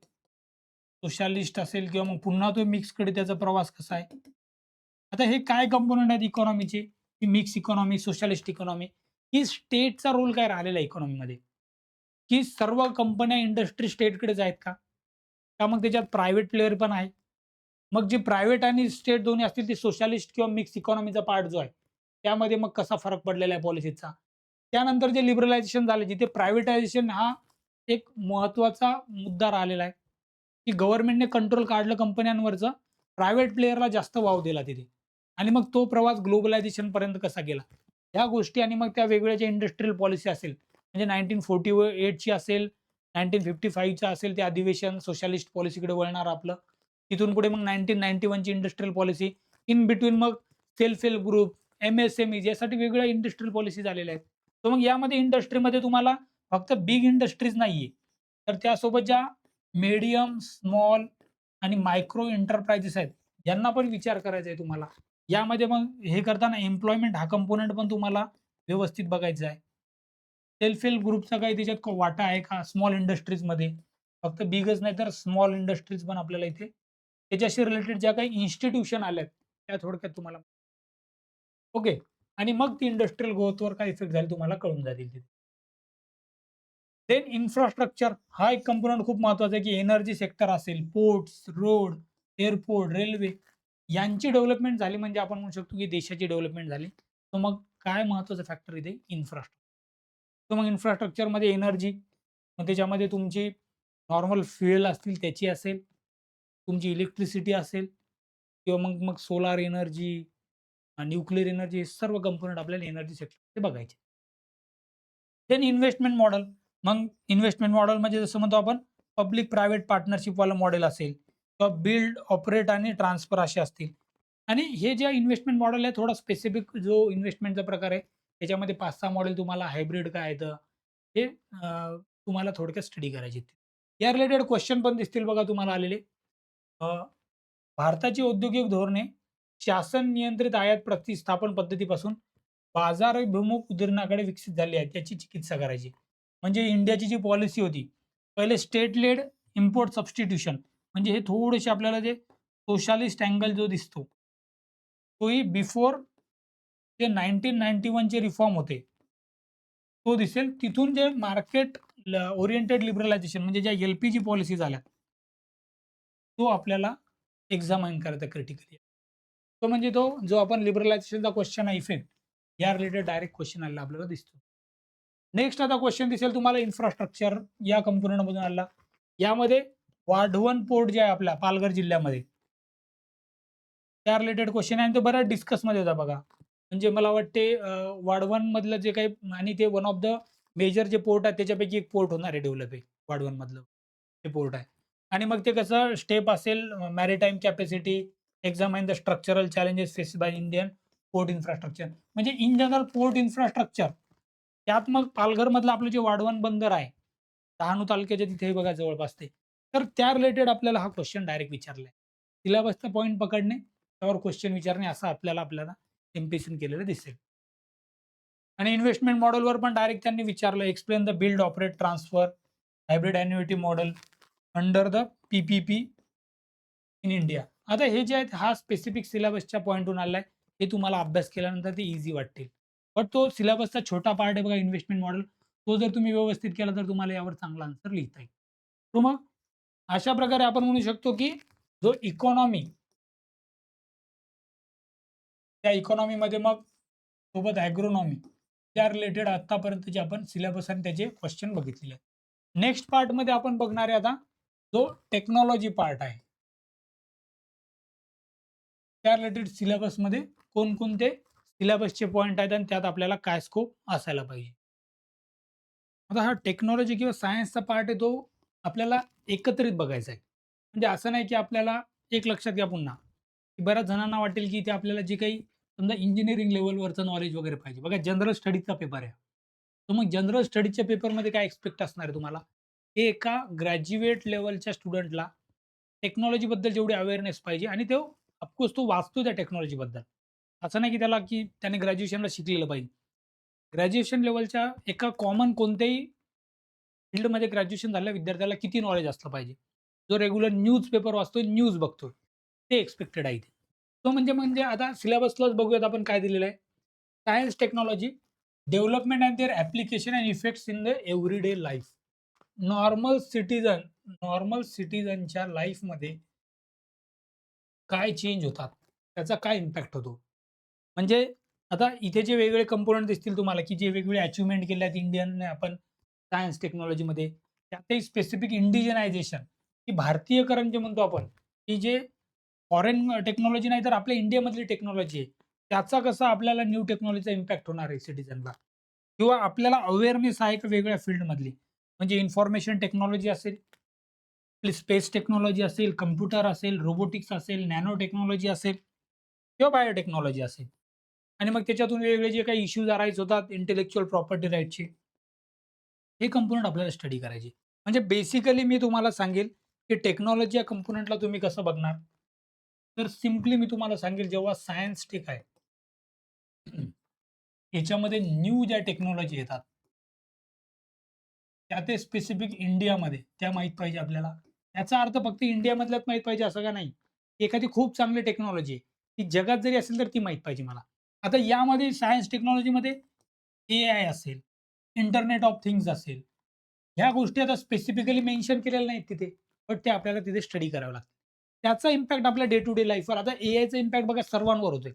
किंवा मग पुन्हा तो मिक्सकडे त्याचा प्रवास कसा आहे. आता हे काय कंपोनंट आहेत इकॉनॉमीचे, की मिक्स इकॉनॉमी, सोशलिस्ट इकॉनॉमी, की स्टेटचा रोल काय राहिलेला आहे इकॉनॉमीमध्ये, की सर्व कंपन्या, इंडस्ट्री स्टेटकडेच आहेत का? का मग त्याच्यात प्रायव्हेट प्लेयर पण आहे? मग जे प्रायव्हेट आणि स्टेट दोन्ही असतील, ते सोशलिस्ट किंवा मिक्स इकॉनॉमीचा पार्ट जो आहे, त्यामध्ये मग कसा फरक पडलेला आहे पॉलिसीचा? त्यानंतर जे लिबरलायझेशन झालं, जिथे प्रायव्हेटायझेशन हा एक महत्त्वाचा मुद्दा राहिलेला आहे, की गव्हर्नमेंटने कंट्रोल काढलं कंपन्यांवरचं, प्रायव्हेट प्लेयरला जास्त वाव दिला तिथे आणि मग तो प्रवास ग्लोबलायझेशनपर्यंत कसा गेला? ह्या गोष्टी आणि मग त्या वेगवेगळ्या ज्या इंडस्ट्रियल पॉलिसी असेल, म्हणजे 1948 ची असेल, 1955 चं असेल, ते अधिवेशन सोशलिस्ट पॉलिसीकडे वळणार आपलं. तिथून पुढे मग 1991 ची इंडस्ट्रियल पॉलिसी, इन बिटवीन मग सेल्फ हेल्प ग्रुप, एम-एस-एम-ई यासाठी वेगवेगळ्या इंडस्ट्रियल पॉलिसीज आलेल्या आहेत. तर मग यामध्ये इंडस्ट्रीमध्ये तुम्हाला फक्त बिग इंडस्ट्रीज नाहीये. तर त्यासोबत ज्या मीडियम, स्मॉल आणि मायक्रो एंटरप्राइजेस आहेत, यांना पण विचार करायचा आहे तुम्हाला. यामध्ये मग हे करताना एम्प्लॉयमेंट हा कंपोनंट पण तुम्हाला व्यवस्थित बघायचा आहे. सेल्फ हेल्प ग्रुपचा काही त्याच्यात वाटा आहे का स्मॉल इंडस्ट्रीजमध्ये? फक्त बिगच नाही तर स्मॉल इंडस्ट्रीज पण आपल्याला इथे त्याच्याशी रिलेटेड ज्या काही इन्स्टिट्यूशन आल्यात, त्या थोडक्यात तुम्हाला ओके. आणि मग ती इंडस्ट्रियल ग्रोथवर काय इफेक्ट झाले तुम्हाला कळून जातील तिथे. देन इन्फ्रास्ट्रक्चर हा एक कंपोनंट खूप महत्वाचा आहे, की एनर्जी सेक्टर असेल, पोर्ट्स, रोड, एअरपोर्ट, रेल्वे यांची डेव्हलपमेंट झाली म्हणजे आपण म्हणू शकतो, की देशाची डेव्हलपमेंट झाली. तर मग काय महत्वाचं फॅक्टर इथे इन्फ्रास्ट्रक्चर. तर मग इन्फ्रास्ट्रक्चरमध्ये एनर्जी, मग त्याच्यामध्ये तुमची नॉर्मल फ्युएल असतील त्याची असेल, तुमची इलेक्ट्रिसिटी असेल किंवा मग मग सोलार एनर्जी, न्यूक्लिअर एनर्जी हे सर्व कंपोनंट आपल्याला एनर्जी सेक्टरमध्ये बघायचे. Then investment model. मग इन्व्हेस्टमेंट मॉडेल म्हणजे जसं म्हणतो आपण पब्लिक प्रायव्हेट पार्टनरशिपवालं मॉडेल असेल किंवा बिल्ड, ऑपरेट आणि ट्रान्सफर असे असतील. आणि हे जे इन्व्हेस्टमेंट मॉडेल आहे थोडा स्पेसिफिक जो इन्व्हेस्टमेंटचा प्रकार आहे, त्याच्यामध्ये 5-6 मॉडेल तुम्हाला हायब्रिड काय येतं, हे तुम्हाला थोडक्यात स्टडी करायचे आहेत. या रिलेटेड क्वेश्चन पण दिसतील बघा तुम्हाला आलेले. अ, भारताची औद्योगिक धोरणे शासन नियंत्रित आयात प्रतिस्थापन पद्धतीपासून बाजाराभिमुख धोरणाकडे विकसित झाली आहे, त्याची चिकित्सा करायची. म्हणजे इंडियाची जी पॉलिसी होती, पहिले स्टेट लेड इम्पोर्ट सबस्टिट्यूशन म्हणजे हे थोडेसे आपल्याला जे सोशलिस्ट अँगल जो दिसतो, तोही बिफोर जे 1991 चे रिफॉर्म होते, तो दिसेल. तिथून जे मार्केट ओरिएंटेड लिबरलायझेशन म्हणजे ज्या एल-पी-जी पॉलिसीज आल्या, तो आपल्याला एक्झामाइन करायचा क्रिटिकली. तो म्हणजे तो जो आपण लिबरलायझेशनचा क्वेश्चन आहे इफेक्ट, या रिलेटेड डायरेक्ट क्वेश्चन आलेला आपल्याला दिसतो. नेक्स्ट आता क्वेश्चन दिसेल तुम्हाला इन्फ्रास्ट्रक्चर या कंपोनंटमधून आला. यामध्ये वाढवण पोर्ट जे आहे आपल्या पालघर जिल्ह्यामध्ये, त्या रिलेटेड क्वेश्चन आहे आणि तो बऱ्याच डिस्कसमध्ये होता बघा. म्हणजे मला वाटते वाढवणमधलं जे काही आणि ते वन ऑफ द मेजर जे पोर्ट आहे त्याच्यापैकी एक पोर्ट होणार आहे डेव्हलप आहे वाढवणमधलं. ते पोर्ट आहे. आणि मग ते कसं स्टेप असेल maritime capacity, examine the structural challenges faced by Indian port infrastructure. म्हणजे इन जनरल पोर्ट इन्फ्रास्ट्रक्चर. त्यात मग पालघरमधलं आपलं जे वाढवण बंदर आहे, डहाणू तालुक्याच्या तिथे बघा जवळपास ते. तर त्या रिलेटेड आपल्याला हा क्वेश्चन डायरेक्ट विचारलाय. सिलेबसचा पॉइंट पकडणे, त्यावर क्वेश्चन विचारणे असं आपल्याला आपल्याला एम-पी-एस-सीने केलेलं दिसेल. आणि इन्व्हेस्टमेंट मॉडेलवर पण डायरेक्ट त्यांनी विचारलं, explain the build, operate, transfer, hybrid annuity model under the PPP in India. आता हे जे आहेत हा स्पेसिफिक सिलेबसच्या पॉइंटहून आलाय. हे तुम्हाला अभ्यास केल्यानंतर ते ईझी वाटतील. बट तो सिलेबसचा छोटा पार्ट आहे बघा इन्व्हेस्टमेंट मॉडेल. तो जर तुम्ही व्यवस्थित केला तर तुम्हाला यावर चांगला आन्सर लिहिता येईल. तर मग अशा प्रकारे आपण म्हणू शकतो, की जो इकॉनॉमी, त्या इकॉनॉमीमध्ये मग सोबत ॲग्रोनॉमी त्या रिलेटेड आत्तापर्यंतचे आपण सिलेबस आणि त्याचे क्वेश्चन बघितलेले आहेत. नेक्स्ट पार्टमध्ये आपण बघणार आहे आता जो टेक्नॉलॉजी पार्ट आहे. त्या रिलेटेड सिलेबसमध्ये कोणकोणते सिलेबसचे पॉइंट आहेत आणि त्यात आपल्याला काय स्कोप असायला पाहिजे. आता हा टेक्नॉलॉजी किंवा सायन्सचा पार्ट आहे तो आपल्याला एकत्रित बघायचा आहे. म्हणजे असं नाही की आपल्याला एक लक्षात घ्या पुन्हा, की बऱ्याच जणांना वाटेल की ते आपल्याला जे काही समजा इंजिनिअरिंग लेव्हलवरचं नॉलेज वगैरे पाहिजे. बघा जनरल स्टडीजचा पेपर आहे. तर मग जनरल स्टडीजच्या पेपरमध्ये काय एक्स्पेक्ट असणार आहे तुम्हाला? की एका ग्रॅज्युएट लेव्हलच्या स्टुडंटला टेक्नॉलॉजीबद्दल जेवढी अवेअरनेस पाहिजे आणि तो ऑफकोर्स तो वाचतो त्या टेक्नॉलॉजीबद्दल. असं नाही की त्याला की त्याने ग्रॅज्युएशनला शिकलेलं पाहिजे. ग्रॅज्युएशन लेव्हलच्या एका कॉमन कोणत्याही फील्डमध्ये ग्रॅज्युएशन झालेल्या विद्यार्थ्याला किती नॉलेज असलं पाहिजे. जो रेग्युलर न्यूज पेपर वाचतोय, न्यूज बघतोय, ते एक्स्पेक्टेड आहे इथे. तो म्हणजे म्हणजे आता सिलेबसलाच बघूयात आपण काय दिलेलं आहे. Science technology, development and their application and effects in the everyday life. Normal citizen normal सिटिझनच्या लाईफमध्ये काय चेंज होतात? त्याचा काय इम्पॅक्ट होतो? म्हणजे आता इथे जे वेगवेगळे कंपोनंट दिसतील तुम्हाला, की जे वेगवेगळे अचिव्हमेंट केले आहेत इंडियनने आपण सायन्स टेक्नॉलॉजीमध्ये. त्यातही स्पेसिफिक इंडिजिनायझेशन, की भारतीयकरण जे म्हणतो आपण, की जे फॉरेन टेक्नॉलॉजी नाही तर आपल्या इंडियामधली टेक्नॉलॉजी आहे. त्याचा कसा आपल्याला न्यू टेक्नॉलॉजीचा इम्पॅक्ट होणार आहे सिटिझनला किंवा आपल्याला अवेअरनेस आहे का वेगळ्या फील्डमधली. म्हणजे इन्फॉर्मेशन टेक्नॉलॉजी असेल, आपली स्पेस टेक्नॉलॉजी असेल, कॉम्प्युटर असेल, रोबोटिक्स असेल, नॅनो टेक्नॉलॉजी असेल किंवा बायोटेक्नॉलॉजी असेल. आणि मग त्याच्यातून वेगवेगळे जे काही इश्यूज अराईज होतात इंटेलेक्चुअल प्रॉपर्टी राईटचे, हे कंपोनंट आपल्याला स्टडी करायचे. म्हणजे बेसिकली मी तुम्हाला सांगेल, की टेक्नॉलॉजी या कंपोनंटला तुम्ही कसं बघणार? तर सिम्पली मी तुम्हाला सांगेल जेव्हा सायन्स टेक आहे, याच्यामध्ये न्यू ज्या टेक्नॉलॉजी येतात, त्या ते स्पेसिफिक इंडियामध्ये त्या माहीत पाहिजे आपल्याला. याचा अर्थ फक्त इंडियामधल्याच माहीत पाहिजे असं का नाही. एखादी खूप चांगली टेक्नॉलॉजी आहे, ती जगात जरी असेल तर ती माहीत पाहिजे मला. आता यामध्ये सायन्स टेक्नॉलॉजीमध्ये एआय असेल, इंटरनेट ऑफ थिंग्स असेल, ह्या गोष्टी आता स्पेसिफिकली मेन्शन केलेल्या नाहीत तिथे. बट ते आपल्याला तिथे स्टडी करावं लागतं. त्याचा इम्पॅक्ट आपल्या डे टू डे लाईफवर आता एआयचा इम्पॅक्ट बघा सर्वांवर होतोय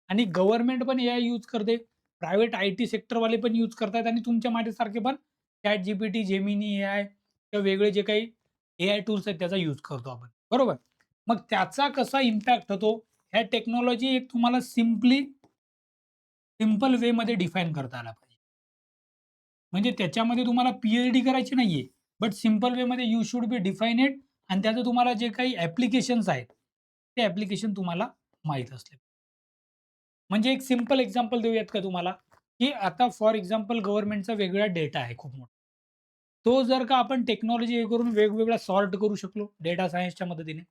आणि गव्हर्नमेंट पण एआय यूज करते. प्रायव्हेट आयटी सेक्टरवाले पण यूज करतायत आणि तुमच्या माझ्यासारखे पण ChatGPT, Gemini एआय किंवा वेगळे जे काही एआय टूल्स आहेत त्याचा यूज करतो आपण. बरोबर? मग त्याचा कसा इम्पॅक्ट होतो, ह्या टेक्नॉलॉजी एक तुम्हाला सिंपल वेमध्ये डिफाईन करता आला पाहिजे. म्हणजे त्याच्यामध्ये तुम्हाला पी करायची नाहीये. बट सिंपल वेमध्ये you should be define it आणि त्याचं तुम्हाला जे काही ॲप्लिकेशन्स आहेत, ते ॲप्लिकेशन तुम्हाला माहीत असले. म्हणजे एक सिंपल एक्झाम्पल देऊयात का तुम्हाला, की आता फॉर एक्झाम्पल गव्हर्नमेंटचा वेगळा डेटा आहे खूप मोठा. तो जर का आपण टेक्नॉलॉजी हे करून वेगवेगळा सॉर्ट करू शकलो डेटा सायन्सच्या मदतीने,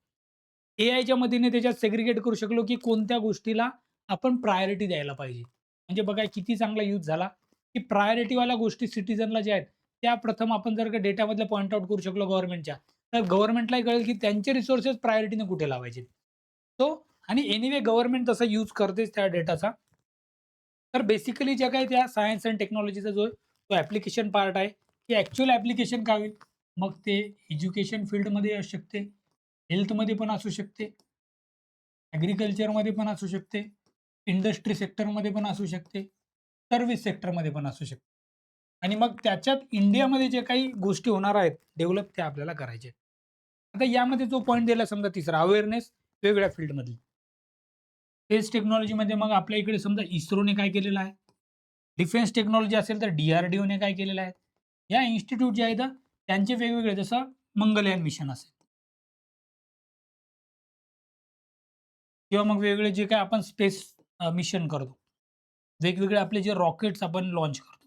एआयच्या मदतीने त्याच्यात सेग्रीगेट करू शकलो, की कोणत्या गोष्टीला आपण प्रायोरिटी द्यायला पाहिजे. म्हणजे बघा किती चांगला यूज झाला, की प्रायोरिटीवाल्या गोष्टी सिटिझनला ज्या आहेत, त्या प्रथम आपण जर का डेटामधल्या पॉइंट आउट करू शकलो गव्हर्नमेंटच्या, तर गव्हर्नमेंटलाही कळेल, की त्यांचे रिसोर्सेस प्रायोरिटीने कुठे लावायचे. सो आणि एनिवे गव्हर्नमेंट तसा यूज करतेच त्या डेटाचा. तर बेसिकली जे काही त्या सायन्स एंड टेक्नॉलॉजीचा जो आहे, तो ॲप्लिकेशन पार्ट आहे, की ॲक्चुअल ॲप्लिकेशन काय होईल? मग ते एज्युकेशन फील्डमध्ये असू शकते, हेल्थमध्ये पण असू शकते, ॲग्रीकल्चरमध्ये पण असू शकते, इंडस्ट्री सेक्टरमध्ये पण असू शकते, सर्व्हिस सेक्टरमध्ये पण असू शकते. आणि मग त्याच्यात इंडियामध्ये जे काही गोष्टी होणार आहेत डेव्हलप त्या आपल्याला करायच्या आहेत. आता यामध्ये जो पॉइंट दिला समजा तिसरा अवेअरनेस वेगवेगळ्या फील्डमधली. स्पेस टेक्नॉलॉजीमध्ये मग आपल्या इकडे समजा इस्रोने काय केलेलं आहे? डिफेन्स टेक्नॉलॉजी असेल तर DRDOने काय केलेलं आहे? या इन्स्टिट्यूट जे आहेत त्यांचे वेगवेगळे जसं मंगलयान मिशन असेल किंवा मग वेगवेगळे जे काही आपण स्पेस मिशन करतो. वेगवेगळे आपले जे रॉकेट्स आपण लॉन्च करतो.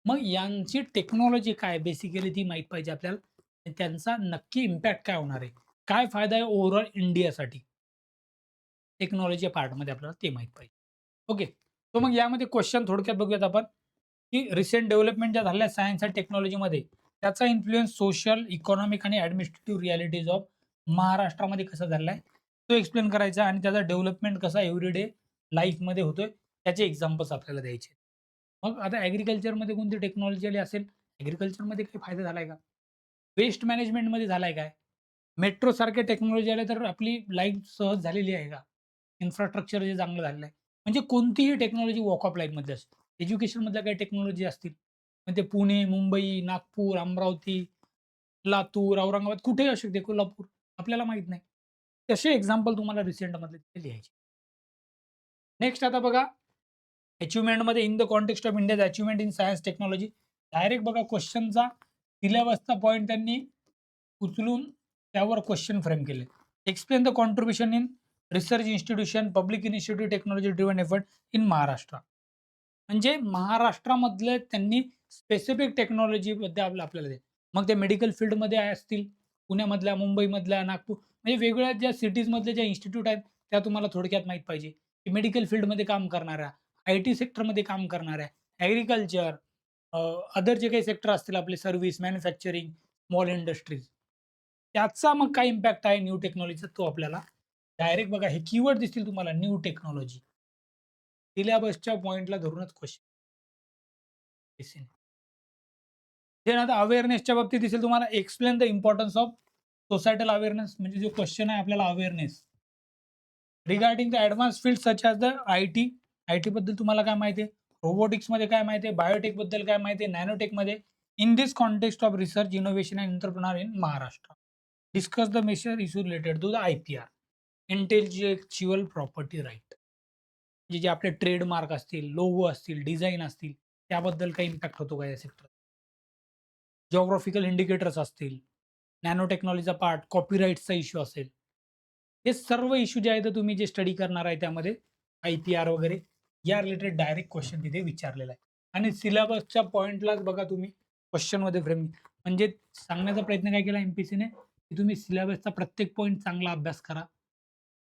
मग यांची टेक्नॉलॉजी काय बेसिकली ती माहीत पाहिजे आपल्याला. आणि त्यांचा नक्की इम्पॅक्ट काय होणार आहे? काय फायदा आहे ओव्हरऑल इंडियासाठी? टेक्नॉलॉजी पार्टमध्ये आपल्याला ते माहीत पाहिजे. ओके. तर मग यामध्ये क्वेशन थोडक्यात बघूयात आपण, की रिसेंट डेव्हलपमेंट ज्या झाल्या सायन्स आणि टेक्नॉलॉजीमध्ये त्याचा इन्फ्लुअन्स सोशल, इकॉनॉमिक आणि ॲडमिनिस्ट्रेटिव्ह रिॲलिटीज ऑफ महाराष्ट्रामध्ये कसा झालेला आहे, तो एक्सप्लेन करायचा आणि त्याचा डेव्हलपमेंट कसा एव्हरीडे लाईफमध्ये होतोय, त्याचे एक्झाम्पल्स आपल्याला द्यायचे. मग आता ॲग्रीकल्चरमध्ये कोणती टेक्नॉलॉजी आली असेल, ॲग्रीकल्चरमध्ये काही फायदा झालाय का? वेस्ट मॅनेजमेंटमध्ये झालाय काय? मेट्रोसारख्या टेक्नॉलॉजी आल्या तर आपली लाईफ सहज झालेली आहे का? इन्फ्रास्ट्रक्चर जे चांगलं झालेलं आहे. म्हणजे कोणतीही टेक्नॉलॉजी वॉक ऑफ लाईफमधली असते. एज्युकेशनमधल्या काही टेक्नॉलॉजी असतील. मग ते पुणे, मुंबई, नागपूर, अमरावती, लातूर, औरंगाबाद कुठेही असू शकते, कोल्हापूर आपल्याला माहीत नाही. तसे एक्झाम्पल तुम्हाला रिसेंटमधले तिथे लिहायचे. नेक्स्ट आता बघा अचिव्हमेंटमध्ये in the context of India's achievement in science technology. Direct बघा क्वेश्चनचा सिलेबसचा पॉइंट त्यांनी उचलून त्यावर क्वेश्चन फ्रेम केले. Explain the contribution in research institution, public initiative technology driven effort in Maharashtra. म्हणजे महाराष्ट्रामधले त्यांनी स्पेसिफिक टेक्नॉलॉजीबद्दल आपल्याला ते. मग ते मेडिकल फील्डमध्ये असतील, पुण्यामधल्या, मुंबईमधल्या, नागपूर म्हणजे वेगवेगळ्या ज्या सिटीजमधले ज्या इन्स्टिट्यूट आहेत, त्या तुम्हाला थोडक्यात माहीत पाहिजे. की मेडिकल फील्डमध्ये काम करणाऱ्या, आय-टी सेक्टरमध्ये काम करणाऱ्या, ॲग्रीकल्चर, अदर जे काही सेक्टर असतील आपले सर्व्हिस, मॅन्युफॅक्चरिंग, स्मॉल इंडस्ट्रीज. त्याचा मग काय इम्पॅक्ट आहे न्यू टेक्नॉलॉजीचा तो आपल्याला डायरेक्ट बघा हे कीवर्ड दिसतील तुम्हाला न्यू टेक्नॉलॉजी. सिलेबसच्या पॉइंटला धरूनच क्वेश्चन. देन आता अवेअरनेसच्या बाबतीत दिसेल तुम्हाला explain the importance of societal awareness म्हणजे जो क्वेश्चन आहे आपल्याला awareness regarding the advance field such as the IT. आय-टीबद्दल तुम्हाला काय माहिती आहे? रोबोटिक्समध्ये काय माहिती आहे? बायोटेकबद्दल काय माहिती आहे? नॅनोटेकमध्ये in this context of research, innovation and entrepreneur in Maharashtra. Discuss the major issue related to the IPR, intellectual property right. म्हणजे जे आपले ट्रेडमार्क असतील, लोगो असतील, डिझाइन असतील, त्याबद्दल काही इम्पॅक्ट होतो का या सेक्टरला? जिओग्राफिकल इंडिकेटर्स असतील, नॅनो टेक्नॉलॉजीचा पार्ट, कॉपीराइट्सचा इश्यू असेल. हे सर्व इश्यू जे आहेत तुम्ही जे स्टडी करणार आहे त्यामध्ये आय-पी-आर वगैरे या रिलेटेड डायरेक्ट क्वेशन तिथे विचारलेला आहे. आणि सिलेबसच्या पॉइंटलाच बघा तुम्ही क्वेश्चनमध्ये फ्रेमिंग म्हणजे सांगण्याचा प्रयत्न काय केला एम-पी-एस-सीने, की तुम्ही सिलेबसचा प्रत्येक पॉइंट चांगला अभ्यास करा.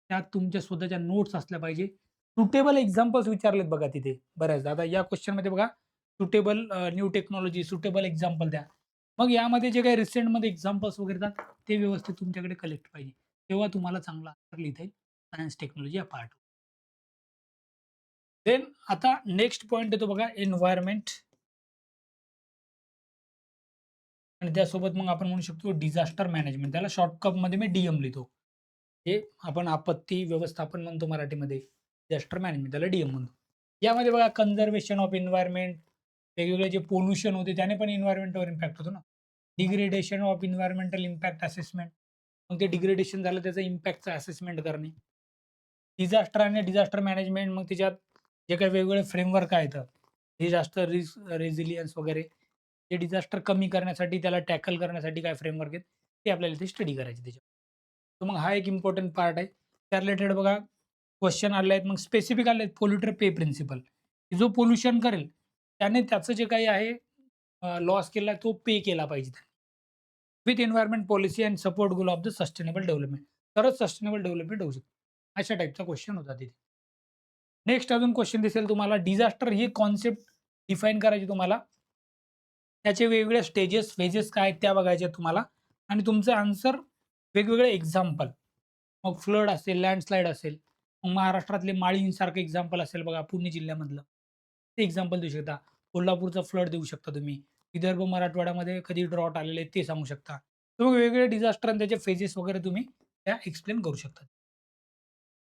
त्यात तुमच्या स्वतःच्या नोट्स असल्या पाहिजे. सुटेबल एक्झाम्पल्स विचारलेत बघा तिथे बऱ्याचदा. आता या क्वेश्चनमध्ये बघा suitable new technology, suitable example द्या. मग यामध्ये जे काही रिसेंटमध्ये एक्झाम्पल्स वगैरे येतात, ते व्यवस्थित तुमच्याकडे कलेक्ट पाहिजे. तेव्हा तुम्हाला चांगला आन्सर लिहिता येईल सायन्स टेक्नॉलॉजी या पार्ट. देन आता नेक्स्ट पॉइंट येतो बघा एन्व्हायर्नमेंट आणि त्यासोबत मग आपण म्हणू शकतो डिझास्टर मॅनेजमेंट. त्याला शॉर्टकटमध्ये मी डी लिहितो. हे आपण आपत्ती व्यवस्थापन म्हणतो मराठीमध्ये. डिझास्टर मॅनेजमेंट त्याला डी म्हणतो. यामध्ये बघा कन्झर्वेशन ऑफ एन्व्हायर्नमेंट, वेगवेगळे जे पोल्युशन होते त्याने पण एन्व्हायर्नमेंटवर इम्पॅक्ट होतो ना. Degradation of environmental impact assessment. मग ते डिग्रेडेशन झालं त्याचा इम्पॅक्टचं असेसमेंट करणे. डिझास्टर आणि डिझास्टर मॅनेजमेंट मग त्याच्यात जे काही वेगवेगळे फ्रेमवर्क आहेत. डिझास्टर रेझिलियन्स वगैरे. ते डिझास्टर कमी करण्यासाठी त्याला टॅकल करण्यासाठी काय फ्रेमवर्क आहेत, ते आपल्याला इथे स्टडी करायचे त्याच्यात. तर मग हा एक इम्पोर्टंट पार्ट आहे. त्या रिलेटेड बघा क्वेश्चन आले आहेत. मग स्पेसिफिक आले आहेत पोल्युटर पे प्रिन्सिपल. जो पोल्युशन करेल त्याने त्याचं जे काही आहे लॉस केला तो पे केला पाहिजे. With environment policy and support goal of the sustainable development. तरच सस्टेनेबल डेव्हलपमेंट होऊ शकते. अशा टाइपचा क्वेश्चन होता तिथे. नेक्स्ट अजून क्वेश्चन दिसेल तुम्हाला डिझास्टर ही कॉन्सेप्ट डिफाईन करायची तुम्हाला. त्याचे वेगवेगळे स्टेजेस, फेजेस काय आहेत त्या बघायच्या तुम्हाला आणि तुमचं आन्सर वेगवेगळे एक्झाम्पल. मग फ्लड असेल, लँडस्लाईड असेल, मग महाराष्ट्रातले माळीणसारखं एक्झाम्पल असेल बघा पुणे जिल्ह्यामधलं. ते एक्झाम्पल देऊ शकता. कोल्हापूरचा फ्लड देऊ शकता तुम्ही. विदर्भ मराठवाड्यामध्ये कधी ड्रॉट आलेले ते सांगू शकता. तर मग वेगवेगळे डिझास्टर आणि त्याचे फेजेस वगैरे तुम्ही त्या एक्सप्लेन करू शकता.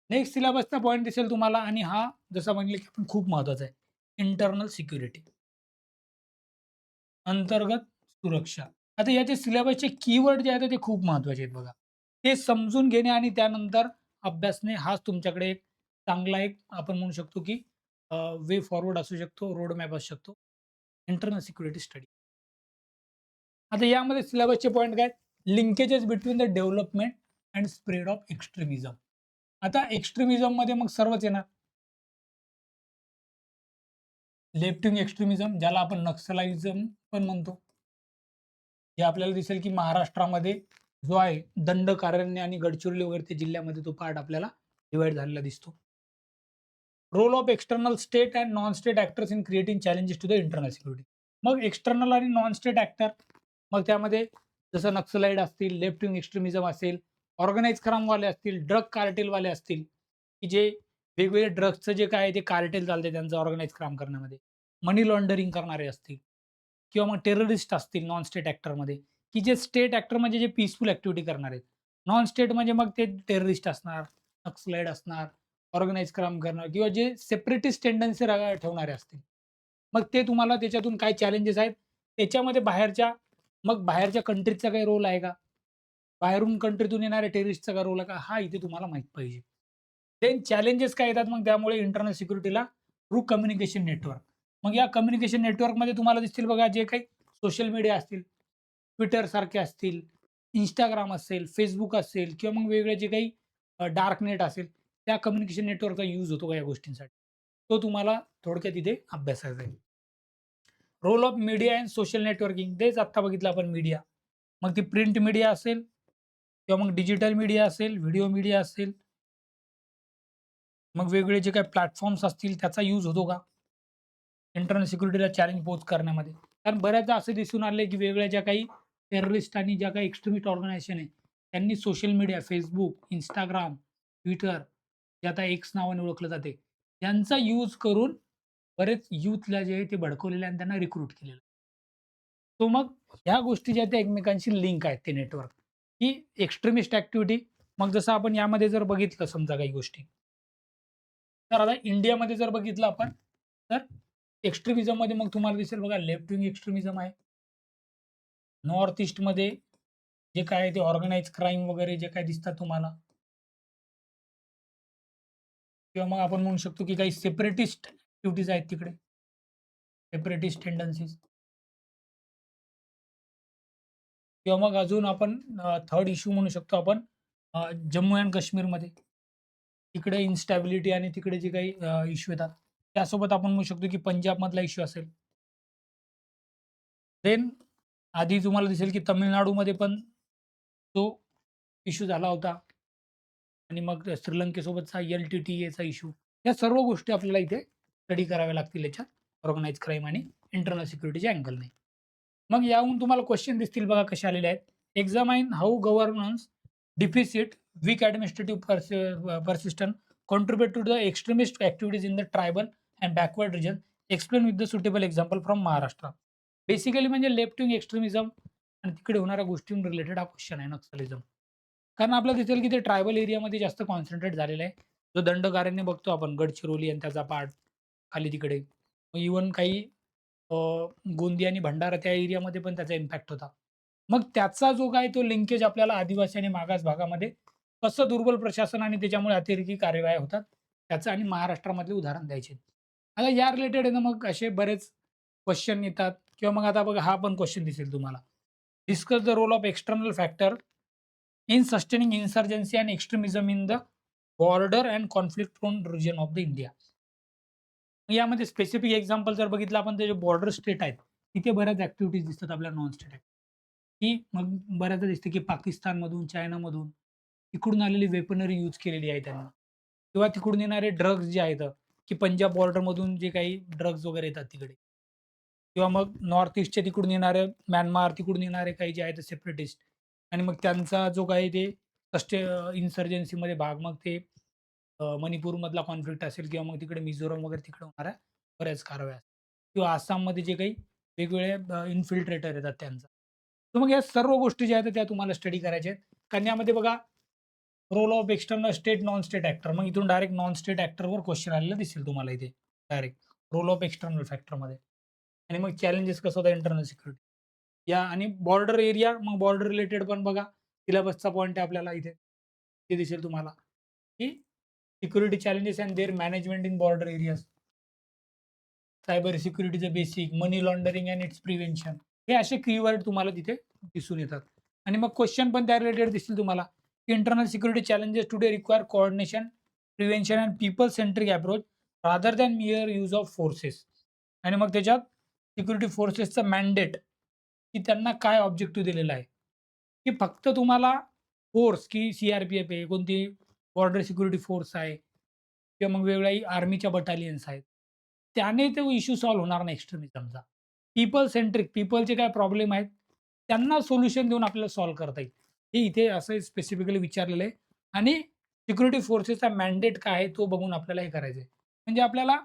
नेक्स्ट सिलेबसचा पॉइंट दिसेल तुम्हाला आणि हा जसं म्हटलं की आपण खूप महत्वाचा आहे. Internal security. अंतर्गत सुरक्षा. आता याचे सिलेबसचे कीवर्ड जे आहेत ते खूप महत्त्वाचे आहेत बघा. ते समजून घेणे आणि त्यानंतर अभ्यासणे हाच तुमच्याकडे एक चांगला एक आपण म्हणू शकतो की वे फॉरवर्ड असू शकतो, रोड मॅप असू शकतो. Internal security study. आता यामध्ये सिलेबसचे पॉइंट काय? Linkages between the development and spread of extremism. आता एक्स्ट्रीमिझममध्ये मग सर्वच येणार. लेफ्ट विंग एक्स्ट्रीमिझम ज्याला आपण नक्सलाइझम पण म्हणतो. हे आपल्याला दिसेल की महाराष्ट्रामध्ये जो आहे दंडकारण्य आणि गडचिरोली वगैरे ते जिल्ह्यामध्ये तो पार्ट आपल्याला डिव्हाईड झालेला दिसतो. Role of external state and non state actors in creating challenges to the internal security. मग एक्सटर्नल आणि नॉन स्टेट ॲक्टर मग त्यामध्ये जसं नक्सलाईट असतील, लेफ्ट विंग एक्स्ट्रीमिझम असेल, ऑर्गनाइज क्राईमवाले असतील, ड्रग कार्टेलवाले असतील, की जे वेगवेगळे ड्रग्सचं जे काय आहे ते कार्टेल चालते त्यांचं ऑर्गनाइज क्राईम करण्यामध्ये. मनी लॉन्डरिंग करणारे असतील किंवा मग टेररिस्ट असतील नॉन स्टेट ॲक्टरमध्ये, की जे स्टेट ॲक्टर म्हणजे जे पीसफुल ॲक्टिव्हिटी करणार आहेत. नॉन स्टेट म्हणजे मग ते टेररिस्ट असणार, नक्सलाईट असणार, ऑर्गनाइज क्राईम करणार किंवा जे सेपरेटिस्ट टेंडन्सी ठेवणारे असतील. मग ते तुम्हाला त्याच्यातून काय चॅलेंजेस आहेत, त्याच्यामध्ये बाहेरच्या कंट्रीजचा काही रोल आहे का? बाहेरून कंट्रीतून येणाऱ्या टेररिस्टचा काय रोल आहे का? हा इथे तुम्हाला माहीत पाहिजे. देन चॅलेंजेस काय येतात मग त्यामुळे इंटरनल सिक्युरिटीला थ्रू कम्युनिकेशन नेटवर्क. मग या कम्युनिकेशन नेटवर्कमध्ये तुम्हाला दिसतील बघा जे काही सोशल मीडिया असतील, Twitter सारखे असतील, Instagram असेल, Facebook असेल किंवा मग वेगळे जे काही डार्क नेट असेल, त्या कम्युनिकेशन नेटवर्कचा यूज होतो का या गोष्टींसाठी. तो तुम्हाला थोडक्यात इथे अभ्यासायचा आहे. Role of media and social networking तेच आत्ता बघितलं आपण मीडिया. मग ती प्रिंट मीडिया असेल किंवा मग डिजिटल मीडिया असेल, व्हिडिओ मीडिया असेल. मग वेगवेगळे जे काही प्लॅटफॉर्म्स असतील त्याचा यूज होतो का? इंटरनल सिक्युरिटीला चॅलेंज पोज करण्यामध्ये. कारण बऱ्याचदा असं दिसून आलंय, की वेगवेगळ्या ज्या काही टेररिस्ट आणि ज्या काही एक्स्ट्रीमिस्ट ऑर्गनायझेशन आहे, त्यांनी social media, Facebook, Instagram, Twitter जे आता X नावाने ओळखलं जाते, यांचा यूज करून बरेच यूथला जे आहे ते भडकवलेलं आणि त्यांना रिक्रूट केलेलं. सो मग ह्या गोष्टी ज्या आहेत त्या एकमेकांशी लिंक आहेत ते नेटवर्क, की एक्स्ट्रीमिस्ट ॲक्टिव्हिटी मग जसं आपण यामध्ये जर बघितलं समजा काही गोष्टी, तर आता इंडियामध्ये जर बघितलं आपण, तर एक्स्ट्रीमिझममध्ये मग तुम्हाला दिसेल बघा लेफ्ट विंग एक्स्ट्रीमिझम आहे. नॉर्थ ईस्टमध्ये जे काय आहे ते ऑर्गनाइज क्राईम वगैरे जे काही दिसतात तुम्हाला किंवा मग आपण म्हणू शकतो की काही सेपरेटिस्ट ॲक्टिव्हिटीज आहेत तिकडे. सेपरेटिस्ट टेंडन्सीज किंवा मग अजून आपण थर्ड इश्यू म्हणू शकतो आपण जम्मू एंड काश्मीरमध्ये. तिकडे इन्स्टॅबिलिटी आणि तिकडे जे काही इश्यू येतात. त्यासोबत आपण म्हणू शकतो की पंजाबमधला इश्यू असेल. देन आधी तुम्हाला दिसेल की तामिळनाडूमध्ये पण तो इश्यू झाला होता आणि मग श्रीलंकेसोबतचा एल-टी-टी-ईचा इश्यू. या सर्व गोष्टी आपल्याला इथे स्टडी कराव्या लागतील याच्यात ऑर्गनाइज्ड क्राईम आणि इंटरनल सिक्युरिटीच्या अँगलने. मग याहून तुम्हाला क्वेश्चन दिसतील बघा कसे आलेले आहेत. Examine how governance deficit, weak administrative persistent contribute to the extremist activities in the tribal and backward region. Explain with the suitable example from Maharashtra. Basically म्हणजे लेफ्ट विंग एक्स्ट्रीमिझम आणि तिकडे होणाऱ्या गोष्टींवर रिलेटेड हा क्वेश्चन आहे नक्सलिझम. कारण आपल्याला दिसेल की ते ट्रायबल एरियामध्ये जास्त कॉन्सन्ट्रेट झालेलं आहे. जो दंडकारण्य बघतो आपण गडचिरोली आणि त्याचा पार्ट खाली तिकडे. इव्हन काही अ, गोंदिया आणि भंडारा त्या एरियामध्ये पण त्याचा इम्पॅक्ट होता. मग त्याचा जो काय तो लिंकेज आपल्याला आदिवासी आणि मागास भागामध्ये कसं दुर्बल प्रशासन आणि त्याच्यामुळे अतिरेकी कार्यवाह्या होतात, त्याचं आणि महाराष्ट्रामधले उदाहरण द्यायचे. आता या रिलेटेड आहे ना मग असे बरेच क्वेश्चन येतात किंवा मग आता बघा हा पण क्वेश्चन दिसेल तुम्हाला. Discuss the role of external factor in sustaining insurgency and extremism in the border and conflict prone region of the India. यामध्ये स्पेसिफिक एक्झाम्पल जर बघितलं आपण ते जे बॉर्डर स्टेट आहेत, तिथे बऱ्याच ॲक्टिव्हिटीज दिसतात आपल्या नॉन स्टेट की मग बऱ्याचदा दिसतं की पाकिस्तानमधून, चायनामधून तिकडून आलेली वेपनरी यूज केलेली आहे त्यांनी किंवा तिकडून येणारे ड्रग्ज जे आहेत, की पंजाब बॉर्डरमधून जे काही ड्रग्ज वगैरे येतात तिकडे किंवा मग नॉर्थ ईस्टच्या तिकडून येणारे म्यानमार तिकडून येणारे काही जे आहेत सेपरेटिस्ट आणि मग त्यांचा जो काही ते इन्सर्जन्सीमध्ये भाग मग ते मणिपूरमधला कॉन्फ्लिक्ट असेल किंवा मग तिकडे मिझोराम वगैरे तिकडे होणाऱ्या बऱ्याच कारवाया किंवा आसाममध्ये जे काही वेगवेगळे इन्फिल्ट्रेटर येतात त्यांचा. तर मग या सर्व गोष्टी ज्या आहेत त्या तुम्हाला स्टडी करायच्या आहेत. कारण यामध्ये बघा role of external state, non state actor. मग इथून डायरेक्ट नॉन स्टेट ॲक्टरवर क्वेश्चन आलेला दिसेल तुम्हाला इथे डायरेक्ट. रोल ऑफ एक्सटर्नल फॅक्टरमध्ये आणि मग चॅलेंजेस कसं होतं इंटरनल सिक्युरिटी. या आणि बॉर्डर एरिया मग बॉर्डर रिलेटेड पण बघा सिलेबसचा पॉइंट आहे आपल्याला इथे. ते दिसेल तुम्हाला, की security challenges and their management in border areas. Cyber सिक्युरिटीचं basic, money laundering and its prevention. हे असे कीवर्ड तुम्हाला तिथे दिसून येतात. आणि मग क्वेश्चन पण त्या रिलेटेड दिसतील तुम्हाला. Internal security challenges today require coordination, prevention and people centric approach rather than मिअर use of forces. आणि मग त्याच्यात सिक्युरिटी फोर्सेसचा मॅन्डेट, की त्यांना काय ऑब्जेक्टिव्ह दिलेला आहे, की फक्त तुम्हाला फोर्स, की सी-आर-पी-एफ आहे, कोणती बॉर्डर सिक्युरिटी फोर्स आहे किंवा मग वेगवेगळ्या आर्मीच्या बटालियन्स आहेत. त्याने तो इश्यू सॉल्व्ह होणार नाही एक्स्ट्रीमिझमचा. पीपल सेंट्रिक, पीपलचे काय प्रॉब्लेम आहेत, त्यांना सोल्युशन देऊन आपल्याला सॉल्व्ह करता येईल. हे इथे असं स्पेसिफिकली विचारलेलं आहे आणि सिक्युरिटी फोर्सेसचा मॅन्डेट काय आहे, तो बघून आपल्याला हे करायचं आहे. म्हणजे आपल्याला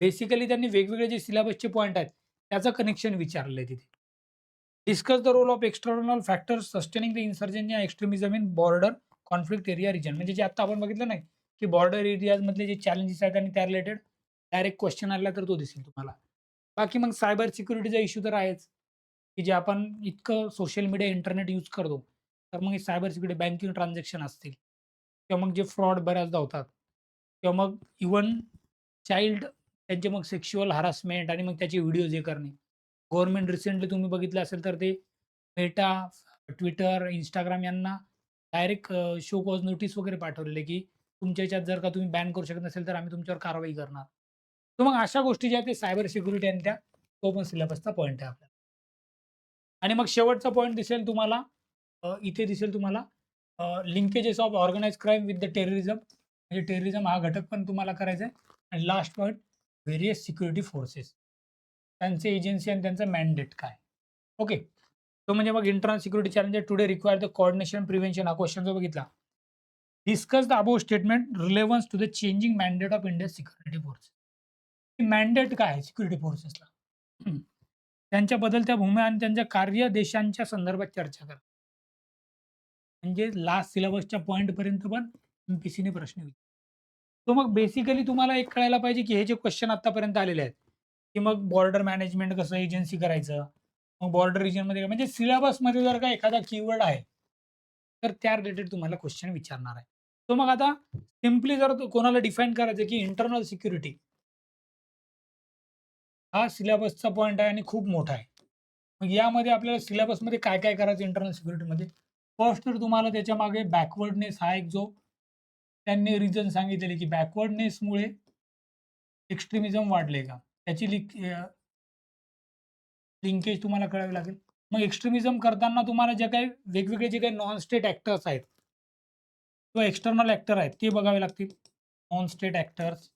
बेसिकली त्यांनी वेगवेगळे जे सिलेबसचे पॉइंट आहेत, त्याचं कनेक्शन विचारलं आहे तिथे. Discuss the role of external factors sustaining the insurgency and extremism in border conflict area region. म्हणजे जे आता आपण बघितलं नाही, की बॉर्डर एरियाजमधले जे चॅलेंजेस आहेत आणि त्या रिलेटेड डायरेक्ट क्वेश्चन आला तर तो दिसेल तुम्हाला. बाकी मग सायबर सिक्युरिटीचा इश्यू तर आहेच, की जे आपण इतकं सोशल मीडिया, इंटरनेट यूज करतो. तर मग सायबर सिक्युरिटी बँकिंग ट्रान्झॅक्शन असतील किंवा मग जे फ्रॉड बऱ्याचदा होतात किंवा मग इव्हन चाइल्ड त्यांचे मग सेक्शुअल हॅरासमेंट आणि मग त्याचे व्हिडिओज हे करणे. गव्हर्नमेंट रिसेंटली तुम्ही बघितलं असेल तर ते Meta, Twitter, Instagram यांना डायरेक्ट शो कॉज नोटीस वगैरे पाठवलेले, की तुमच्या ह्याच्यात जर का तुम्ही बॅन करू शकत नसेल, तर आम्ही तुमच्यावर कारवाई करणार. तर मग अशा गोष्टी ज्या आहेत ते सायबर सिक्युरिटी आणि त्या तो पण सिलेबसचा पॉइंट आहे आपल्याला. आणि मग शेवटचा पॉइंट दिसेल तुम्हाला इथे दिसेल तुम्हाला linkages of organised crime with the terrorism. म्हणजे टेररिझम हा घटक पण तुम्हाला करायचा आहे. आणि last point various security forces. त्यांचे एजन्सी आणि त्यांचं मॅन्डेट काय? ओके. तो म्हणजे मग internal security challenges today require the coordination prevention हा क्वेश्चन जो बघितला. Discuss the above statement relevance to the changing mandate of India security force. Mandate काय आहे सिक्युरिटी फोर्सेसला? त्यांच्या बदलत्या भूमिका आणि त्यांच्या कार्य देशांच्या संदर्भात चर्चा करा. म्हणजे लास्ट सिलेबसच्या पॉइंटपर्यंत पण एम-पी-एस-सीने प्रश्न विचारले. तो मग बेसिकली तुम्हाला एक कळायला पाहिजे, की हे जे क्वेश्चन आत्तापर्यंत आलेले आहेत, की मग बॉर्डर मॅनेजमेंट कसं एजन्सी करायचं, मग बॉर्डर रिजनमध्ये म्हणजे सिलेबसमध्ये जर का एखादा कीवर्ड आहे, तर त्या रिलेटेड तुम्हाला क्वेश्चन विचारणार आहे. तो मग आता सिम्पली जर कोणाला डिफाईन करायचं, की इंटरनल सिक्युरिटी हा सिलेबसचा पॉइंट आहे आणि खूप मोठा आहे. मग यामध्ये आपल्याला सिलेबसमध्ये काय-काय करायचं इंटरनल सिक्युरिटीमध्ये? फर्स्ट तर तुम्हाला त्याच्यामागे बॅकवर्डनेस हा एक जो त्यांनी रिझन सांगितलेले, की बॅकवर्डनेसमुळे एक्स्ट्रीमिझम वाढले का? त्याची लिंकेज तुम्हाला कळावी लागेल. मग एक्स्ट्रीमिझम करताना तुम्हाला जे काही वेगवेगळे जे काही नॉन स्टेट ॲक्टर्स आहेत किंवा एक्सटर्नल ॲक्टर आहेत ते बघावे लागतील. नॉन स्टेट ॲक्टर्स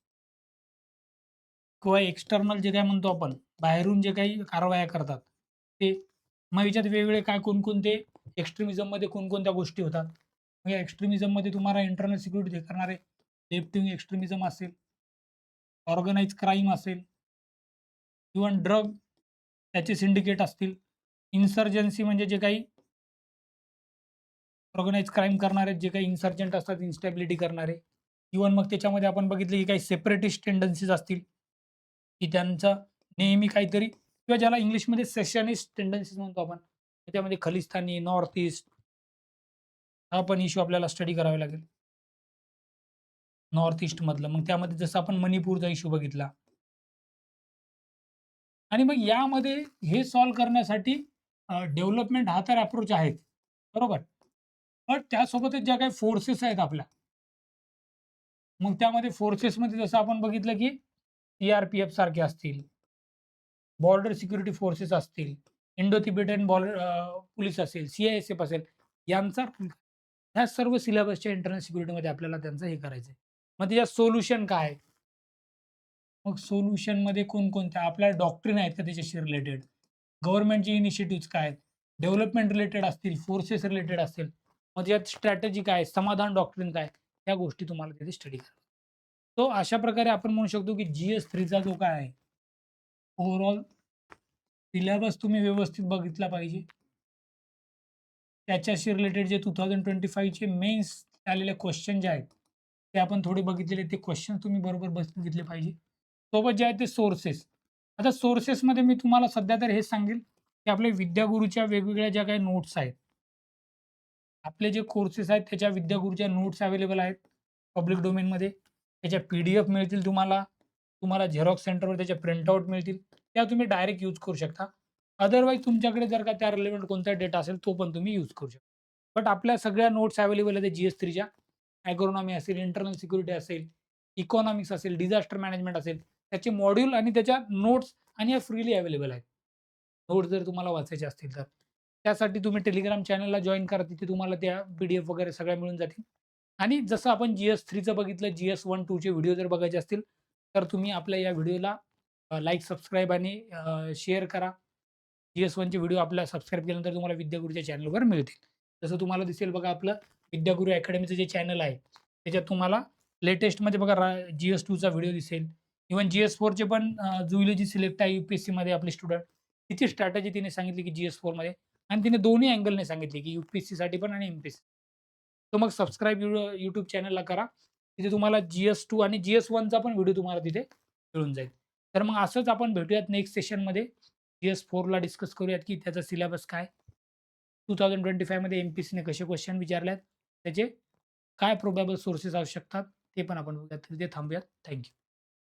किंवा एक्सटर्नल जे काही म्हणतो आपण, बाहेरून जे काही कारवाया करतात ते. मग याच्यात वेगवेगळे काय कोणकोणते एक्स्ट्रीमिझममध्ये कोणकोणत्या गोष्टी होतात. मग या एक्स्ट्रीमिझममध्ये तुम्हाला इंटरनल सिक्युरिटी करणारे लेफ्ट विंग एक्स्ट्रीमिझम असेल, ऑर्गनाइज क्राईम असेल, इव्हन ड्रग त्याचे सिंडिकेट असतील. इन्सर्जन्सी म्हणजे जे काही ऑर्गनाइज क्राईम करणारे जे काही इन्सर्जंट असतात, इन्स्टॅबिलिटी करणारे. इव्हन मग त्याच्यामध्ये आपण बघितलं की काही सेपरेटिस्ट टेंडन्सीज असतील, की त्यांचा नेहमी काहीतरी किंवा ज्याला इंग्लिशमध्ये सेशनिस्ट टेंडन्सीज म्हणतो आपण. त्याच्यामध्ये खलिस्तानी, नॉर्थ ईस्ट हा पण इश्यू आपल्याला स्टडी करावा लागेल. नॉर्थ ईस्टमधलं. मग त्यामध्ये जसं आपण मणिपूरचा इश्यू बघितला. आणि मग यामध्ये हे सॉल्व्ह करण्यासाठी डेव्हलपमेंट हा तर अप्रोच आहेच. बरोबर. पण त्यासोबतच ज्या काही फोर्सेस आहेत आपल्या, मग त्यामध्ये फोर्सेसमध्ये जसं आपण बघितलं की सी सारखे असतील, बॉर्डर सिक्युरिटी फोर्सेस असतील, इंडो तिबेटियन पोलीस असेल, सी असेल, यांचा ह्या सर्व सिलेबसच्या इंटरनल सिक्युरिटीमध्ये आपल्याला त्यांचं हे करायचं आहे. मग त्याच्यात सोल्युशन काय? मग सोल्युशनमध्ये कोणकोणत्या आपल्या डॉक्ट्रिन आहेत का त्याच्याशी रिलेटेड? गव्हर्नमेंटचे इनिशिएटिव्हज काय आहेत? डेव्हलपमेंट रिलेटेड असतील, फोर्सेस रिलेटेड असतील. मग त्यात स्ट्रॅटेजी काय? समाधान डॉक्ट्रिन काय? ह्या गोष्टी तुम्हाला तिथे स्टडी करायच्या. तो अशा प्रकारे आपण म्हणू शकतो की GS3 चा जो काय आहे, ओव्हरऑल सिलेबस तुम्ही व्यवस्थित बघितला पाहिजे. त्याच्याशी रिलेटेड जे 2025 चे मेन्स आलेले क्वेश्चन जे आहेत, ते आपण थोडे बघितलेले. ते क्वेश्चन तुम्ही बरोबर बघितले पाहिजे. सोबत जे आहे ते सोर्सेस. आता सोर्सेसमध्ये मी तुम्हाला सध्या तर हेच सांगेल, की आपल्या विद्यागुरूच्या वेगवेगळ्या ज्या काही नोट्स आहेत. आपले जे कोर्सेस आहेत त्याच्या विद्यागुरूच्या नोट्स अवेलेबल आहेत पब्लिक डोमेनमध्ये. त्याच्या PDF मिळतील तुम्हाला. तुम्हाला झेरॉक्स सेंटरवर त्याच्या प्रिंटआउट मिळतील. त्या तुम्ही डायरेक्ट यूज करू शकता. अदरवाईज तुमच्याकडे जर का त्या रिलेव्हंट कोणता डेटा असेल तो पण तुम्ही यूज करू शकता. बट आपल्या सगळ्या नोट्स अवेलेबल आहेत GS3च्या. ॲग्रोनॉमी असेल, इंटरनल सिक्युरिटी असेल, इकॉनॉमिक्स असेल, डिझास्टर मॅनेजमेंट असेल, त्याचे मॉड्यूल आणि त्याच्या नोट्स आणि या फ्रीली अवेलेबल आहेत. नोट्स जर तुम्हाला वाचायचे असतील तर. त्यासाठी तुम्ही टेलिग्राम चॅनलला जॉइन करा. तिथे तुम्हाला त्या PDF वगैरे सगळ्या मिळून जातील. आणि जसं आपण GS3चं बघितलं, GS1-2 चे व्हिडिओ जर बघायचे असतील, तर तुम्ही आपल्या या व्हिडिओला सबस्क्राईब आणि शेअर करा. GS1 चे व्हिडिओ आपल्याला सबस्क्राईब केल्यानंतर तुम्हाला विद्यागुरूच्या चॅनलवर मिळतील. जसं तुम्हाला दिसेल बघा आपलं विद्यागुरू अकॅडमीचं जे चॅनल आहे, त्याच्यात तुम्हाला लेटेस्टमध्ये बघा GS2चा व्हिडिओ दिसेल. इव्हन GS4चे पण झुलॉजी सिलेक्ट आहे UPSCमध्ये आपले स्टुडंट. तिची स्ट्रॅटेजी तिने सांगितली की GS4मध्ये आणि तिने दोन्ही अँगलने सांगितले की UPSCसाठी पण आणि MPSC. तर मग सबस्क्राईब YouTube चॅनलला करा. तिथे तुम्हाला GS2 आणि GS1चा पण व्हिडिओ तुम्हाला तिथे मिळून जाईल. तर मग असंच आपण भेटूयात नेक्स्ट सेशनमध्ये. GS4ला डिस्कस करूयात की त्याचा सिलेबस काय? 2025 मध्ये MPSCने कसे क्वेश्चन विचारल्यात? त्याचे काय प्रोबॅबल सोर्सेस असू शकतात? ते पण आपण बघूयात. तिथे थांबूयात. Thank you.